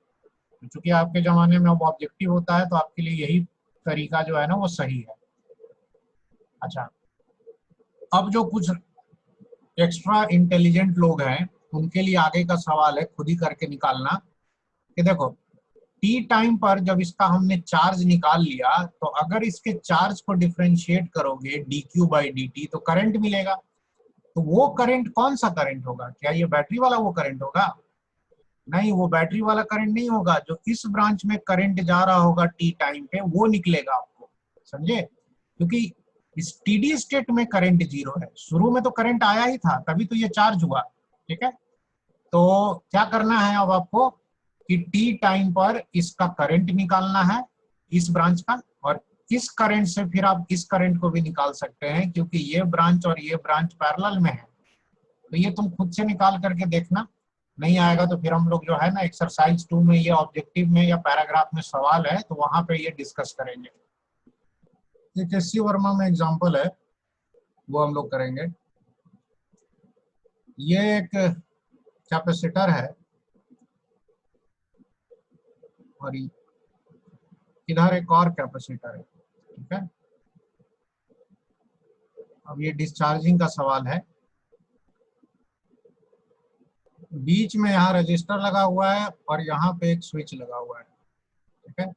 तो चूंकि आपके जमाने में अब ऑब्जेक्टिव होता है तो आपके लिए यही तरीका जो है ना वो सही है। अच्छा, अब जो कुछ एक्स्ट्रा इंटेलिजेंट लोग हैं उनके लिए आगे का सवाल है, खुद ही करके निकालना कि देखो टी टाइम पर जब इसका हमने चार्ज निकाल लिया तो अगर इसके चार्ज को डिफरेंशिएट करोगे dq/dt तो करंट मिलेगा। तो वो करंट कौन सा करंट होगा, क्या ये बैटरी वाला वो करंट होगा? नहीं, वो बैटरी वाला करंट नहीं होगा। जो इस ब्रांच में करंट जा रहा होगा टी टाइम पे वो निकलेगा आपको, समझे? क्योंकि स्टेडी स्टेट में करंट 0 है, शुरू में तो करंट आया ही था तभी तो ये चार्ज हुआ। ठीक है, तो क्या करना है अब आपको कि टी टाइम पर इसका करंट निकालना है इस ब्रांच का, और इस करंट से फिर आप इस करंट को भी निकाल सकते हैं क्योंकि ये ब्रांच और ये ब्रांच पैरेलल में है। तो ये तुम खुद से निकाल करके देखना, नहीं आएगा तो फिर हम लोग जो है ना एक्सरसाइज 2 में, ये ऑब्जेक्टिव में या पैराग्राफ में सवाल है तो वहां पे ये डिस्कस करेंगे। ये KC वर्मा में एग्जांपल है, वो हम लोग करेंगे। ये एक कैपेसिटर है और इधर एक और कैपेसिटर है। ठीक है, अब ये डिस्चार्जिंग का सवाल है। बीच में यहाँ रजिस्टर लगा हुआ है और यहाँ पे एक स्विच लगा हुआ है। ठीक है,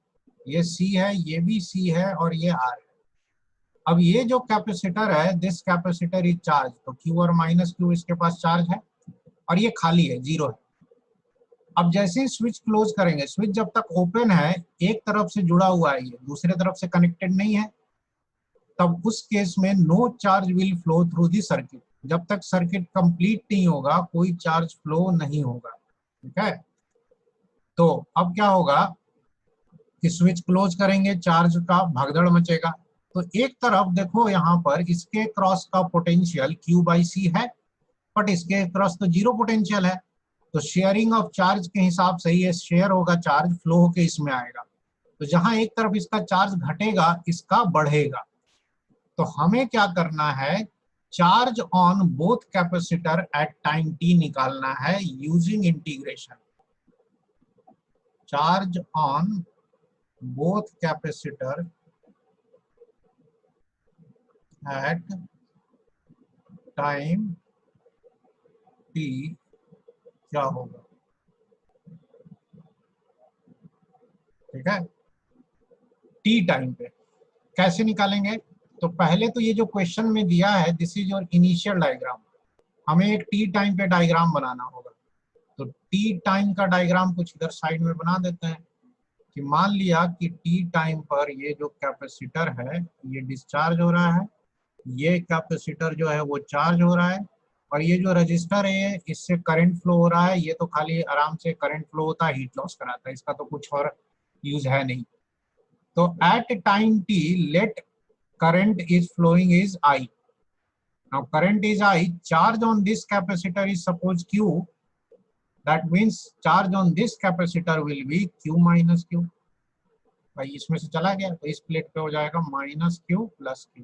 ये C है, ये भी C है और ये R है। अब ये जो कैपेसिटर है, दिस कैपेसिटर इज चार्ज, तो Q और माइनस Q इसके पास चार्ज है और ये खाली है, 0 है। अब जैसे ही स्विच क्लोज करेंगे, स्विच जब तक ओपन है एक तरफ से जुड़ा हुआ है, ये दूसरे तरफ से कनेक्टेड नहीं है, तब उस केस में no charge will flow through the circuit. जब तक सर्किट कंप्लीट नहीं होगा कोई चार्ज फ्लो नहीं होगा। ठीक है, तो अब क्या होगा कि स्विच क्लोज करेंगे, चार्ज का भगदड़ मचेगा। तो एक तरफ देखो यहाँ पर इसके क्रॉस का पोटेंशियल Q/C है, बट इसके क्रॉस तो 0 पोटेंशियल है। तो शेयरिंग ऑफ चार्ज के हिसाब से ये शेयर होगा, चार्ज फ्लो होके इसमें आएगा। तो जहां एक तरफ इसका चार्ज घटेगा इसका बढ़ेगा। तो हमें क्या करना है, charge on both capacitor at time t निकालना है using integration. Charge on both capacitor at time t क्या होगा। ठीक है, टी टाइम पे कैसे निकालेंगे, तो पहले तो ये जो क्वेश्चन में दिया है this is your initial diagram, हमें एक टी टाइम पे डायग्राम बनाना होगा। तो टी टाइम का डायग्राम कुछ इधर साइड में बना देते हैं कि मान लिया कि टी टाइम पर ये जो कैपेसिटर है ये डिस्चार्ज हो रहा है, ये कैपेसिटर जो है वो चार्ज हो रहा है, और ये जो रजिस्टर है इससे करंट फ्लो हो रहा है। ये तो खाली आराम से करंट फ्लो होता है, हीट लॉस कराता है, इसका तो कुछ और यूज है नहीं। तो at time T let current is flowing is I. Now current is I, charge on this capacitor is suppose Q, that means charge on this capacitor will be Q minus Q। भाई इसमें से चला गया तो इस plate पे हो जाएगा माइनस Q प्लस Q,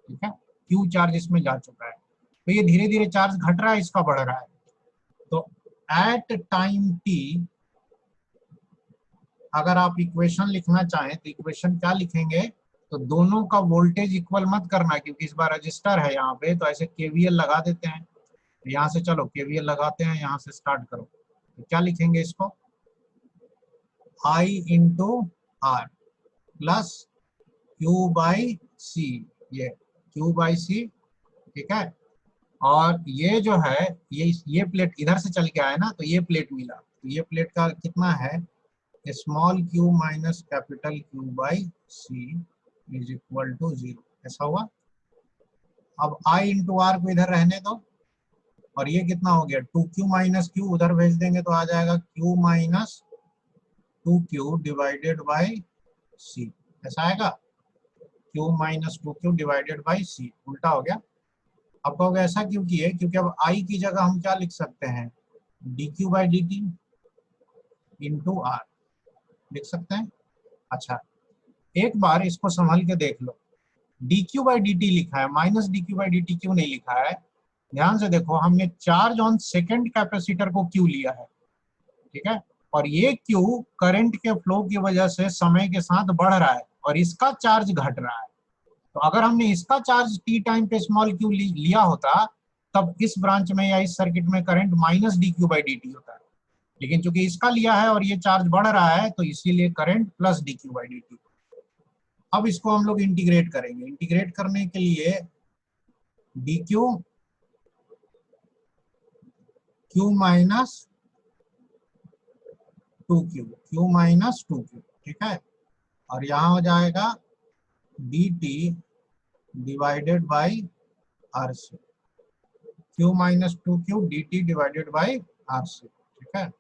ठीक है। Q चार्ज इसमें जा चुका है, तो ये धीरे धीरे चार्ज घट रहा है, इसका बढ़ रहा है। तो एट टाइम टी अगर आप इक्वेशन लिखना चाहें तो इक्वेशन क्या लिखेंगे, तो दोनों का वोल्टेज इक्वल मत करना क्योंकि इस बार रजिस्टर है यहाँ पे, तो ऐसे केवीएल लगा देते हैं। तो यहाँ से चलो केवीएल लगाते हैं, यहाँ से स्टार्ट करो। तो क्या लिखेंगे इसको, I into R plus Q by C, ये क्यू बाई सी, ठीक है। और ये जो है ये प्लेट इधर से चल के आया ना, तो ये प्लेट मिला, तो ये प्लेट का कितना है, small Q minus capital Q by C is equal to 0, ऐसा हुआ। अब आई इंटू आर को इधर रहने दो, और ये कितना हो गया 2q माइनस क्यू, उधर भेज देंगे तो आ जाएगा q minus 2q divided by C, ऐसा आएगा, q minus 2q divided by C, उल्टा हो गया। अब कहोगे ऐसा क्यों किए, क्योंकि अब i की जगह हम क्या लिख सकते हैं, dq by dt into R लिख सकते हैं। अच्छा एक बार इसको संभल के देख लो, dq बाई dt लिखा है, माइनस dq बाई dt क्यों नहीं लिखा है। ध्यान से देखो, हमने चार्ज ऑन सेकंड कैपेसिटर को q लिया है, ठीक है, और ये q करंट के फ्लो की वजह से समय के साथ बढ़ रहा है और इसका चार्ज घट रहा है। तो अगर हमने इसका चार्ज t टाइम पे स्मॉल q लिया होता तब इस ब्रांच में या इस सर्किट में current minus dq by dt होता है, लेकिन चूंकि इसका लिया है और ये चार्ज बढ़ रहा है तो इसीलिए current plus dq by dt। अब इसको हम लोग इंटीग्रेट करेंगे, इंटीग्रेट करने के लिए dq q minus 2q, q minus 2q, ठीक है, और यहाँ हो जाएगा dt divided by R C, q minus 2q dt divided by R C, ठीक है।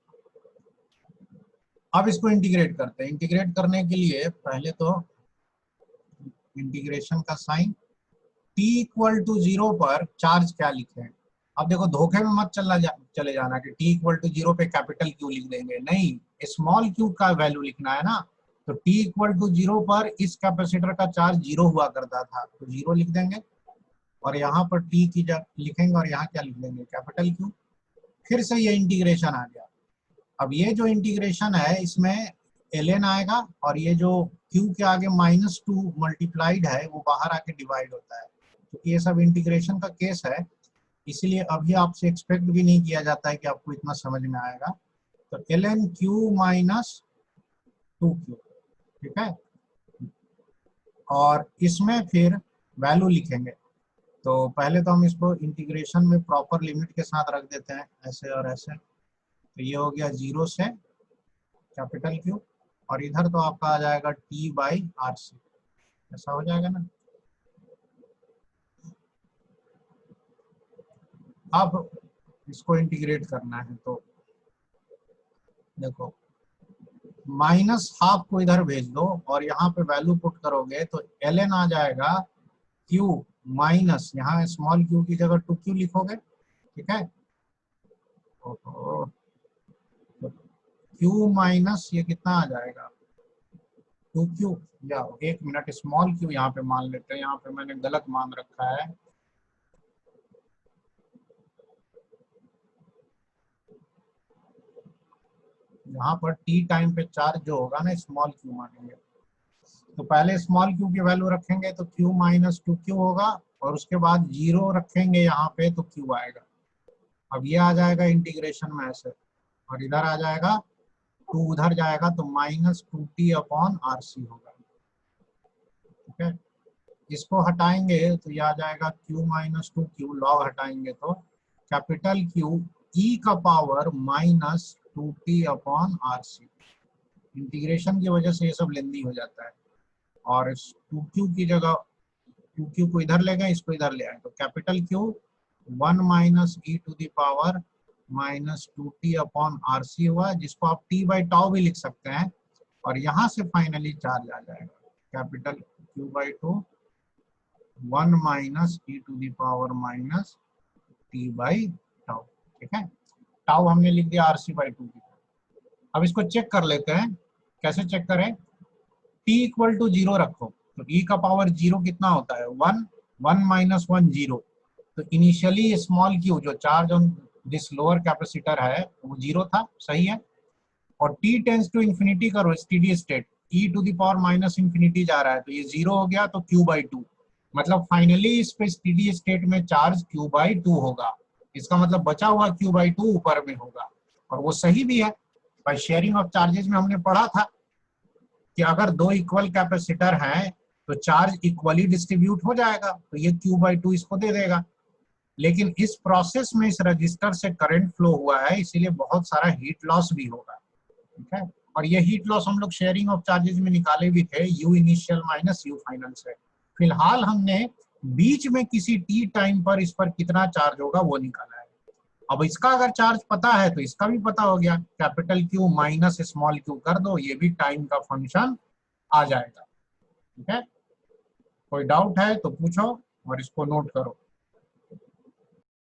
अब इसको इंटीग्रेट करते हैं, इंटीग्रेट करने के लिए पहले तो इंटीग्रेशन का साइन, t इक्वल टू 0 पर चार्ज क्या लिखे हैं। अब देखो धोखे में मत चले जाना कि t इक्वल टू 0 पे कैपिटल Q लिख देंगे, नहीं, स्मॉल q का वैल्यू लिखना है ना। तो t इक्वल टू 0 पर इस कैपेसिटर का चार्ज 0 हुआ करता था, तो 0 लिख देंगे, और यहाँ पर t की जगह लिखेंगे और यहाँ क्या लिख देंगे, कैपिटल Q। फिर से ये इंटीग्रेशन आ गया। अब ये जो इंटीग्रेशन है इसमें ln आएगा, और ये जो q के आगे -2 मल्टीप्लाइड है वो बाहर आके डिवाइड होता है, क्योंकि ये सब इंटीग्रेशन का केस है, इसीलिए अभी आपसे एक्सपेक्ट भी नहीं किया जाता है कि आपको इतना समझ में आएगा। तो ln q माइनस 2q, ठीक है, और इसमें फिर वैल्यू लिखेंगे। तो पहले तो हम इसको इंटीग्रेशन में प्रॉपर लिमिट के साथ रख देते हैं, ऐसे और ऐसे। तो ये हो गया 0 से कैपिटल Q, और इधर तो आपका आ जाएगा t बाई आर सी, ऐसा हो जाएगा ना। अब इसको इंटीग्रेट करना है, तो देखो -½ को इधर भेज दो और यहाँ पे वैल्यू पुट करोगे तो ln आ जाएगा q माइनस, यहाँ स्मॉल q की जगह 2q लिखोगे, ठीक है, q माइनस ये कितना आ जाएगा 2q, या एक मिनट, स्मॉल q यहाँ पे मान लेते हैं, यहाँ पे मैंने गलत मान रखा है, यहाँ पर t टाइम पे चार्ज जो होगा ना स्मॉल q मानेंगे। तो पहले स्मॉल q की वैल्यू रखेंगे तो q माइनस 2q होगा, और उसके बाद 0 रखेंगे यहाँ पे तो q आएगा। अब ये आ जाएगा इंटीग्रेशन में ऐसे, और इधर आ जाएगा 2 उधर जाएगा तो -2t अपॉन आर सी होगा, ठीक है। इसको हटाएंगे तो ये आ जाएगा q माइनस 2q, लॉग हटाएंगे तो कैपिटल Q ई का power minus 2t upon RC। Integration की वजह से ये सब लेंदी हो जाता है, और इस 2q की जगह 2q को इधर ले गए, इसको इधर ले आए, तो capital Q 1 minus E to the power minus 2t upon RC हुआ, जिसको आप t बाई टाउ भी लिख सकते हैं, और यहाँ से फाइनली चार्ज आ जाएगा capital Q by 2 1 minus E to the power minus t by tau. ठीक है, टाउ हमने लिख दिया RC बाई 2 की। अब इसको चेक कर लेते हैं, कैसे चेक करें? t इक्वल टू 0 रखो, तो e का पावर 0 कितना होता है? 1, 1 माइनस 1 0। तो इनिशियली स्मॉल q जो charge on this lower capacitor है वो 0 था, सही है। और t टेंस टू इंफिनिटी करो, steady state e to the power minus infinity जा रहा है, तो ये 0 हो गया, तो q बाई 2। मतलब फाइनली इस पे स्टेडी स्टेट में चार्ज q बाई 2 होगा। इसका मतलब बचा हुआ q बाई 2 ऊपर में होगा, और वो सही भी है। बाय शेयरिंग ऑफ चार्जेस में हमने पढ़ा था कि अगर दो इक्वल कैपेसिटर हैं तो चार्ज इक्वली डिस्ट्रीब्यूट हो जाएगा, तो ये q बाई 2 इसको दे देगा। लेकिन इस प्रोसेस में इस रजिस्टर से करंट फ्लो हुआ है, इसीलिए बहुत सारा हीट लॉस भी होगा। ठीक है, और ये हीट लॉस हम लोग शेयरिंग ऑफ चार्जेस में निकाले भी थे, you initial minus you final से। फिलहाल हमने बीच में किसी टी टाइम पर इस पर कितना चार्ज होगा वो निकाला है। अब इसका अगर चार्ज पता है तो इसका भी पता हो गया, capital Q minus small q कर दो, ये भी टाइम का फंक्शन आ जाएगा। ठीक है, कोई डाउट है तो पूछो और इसको नोट करो।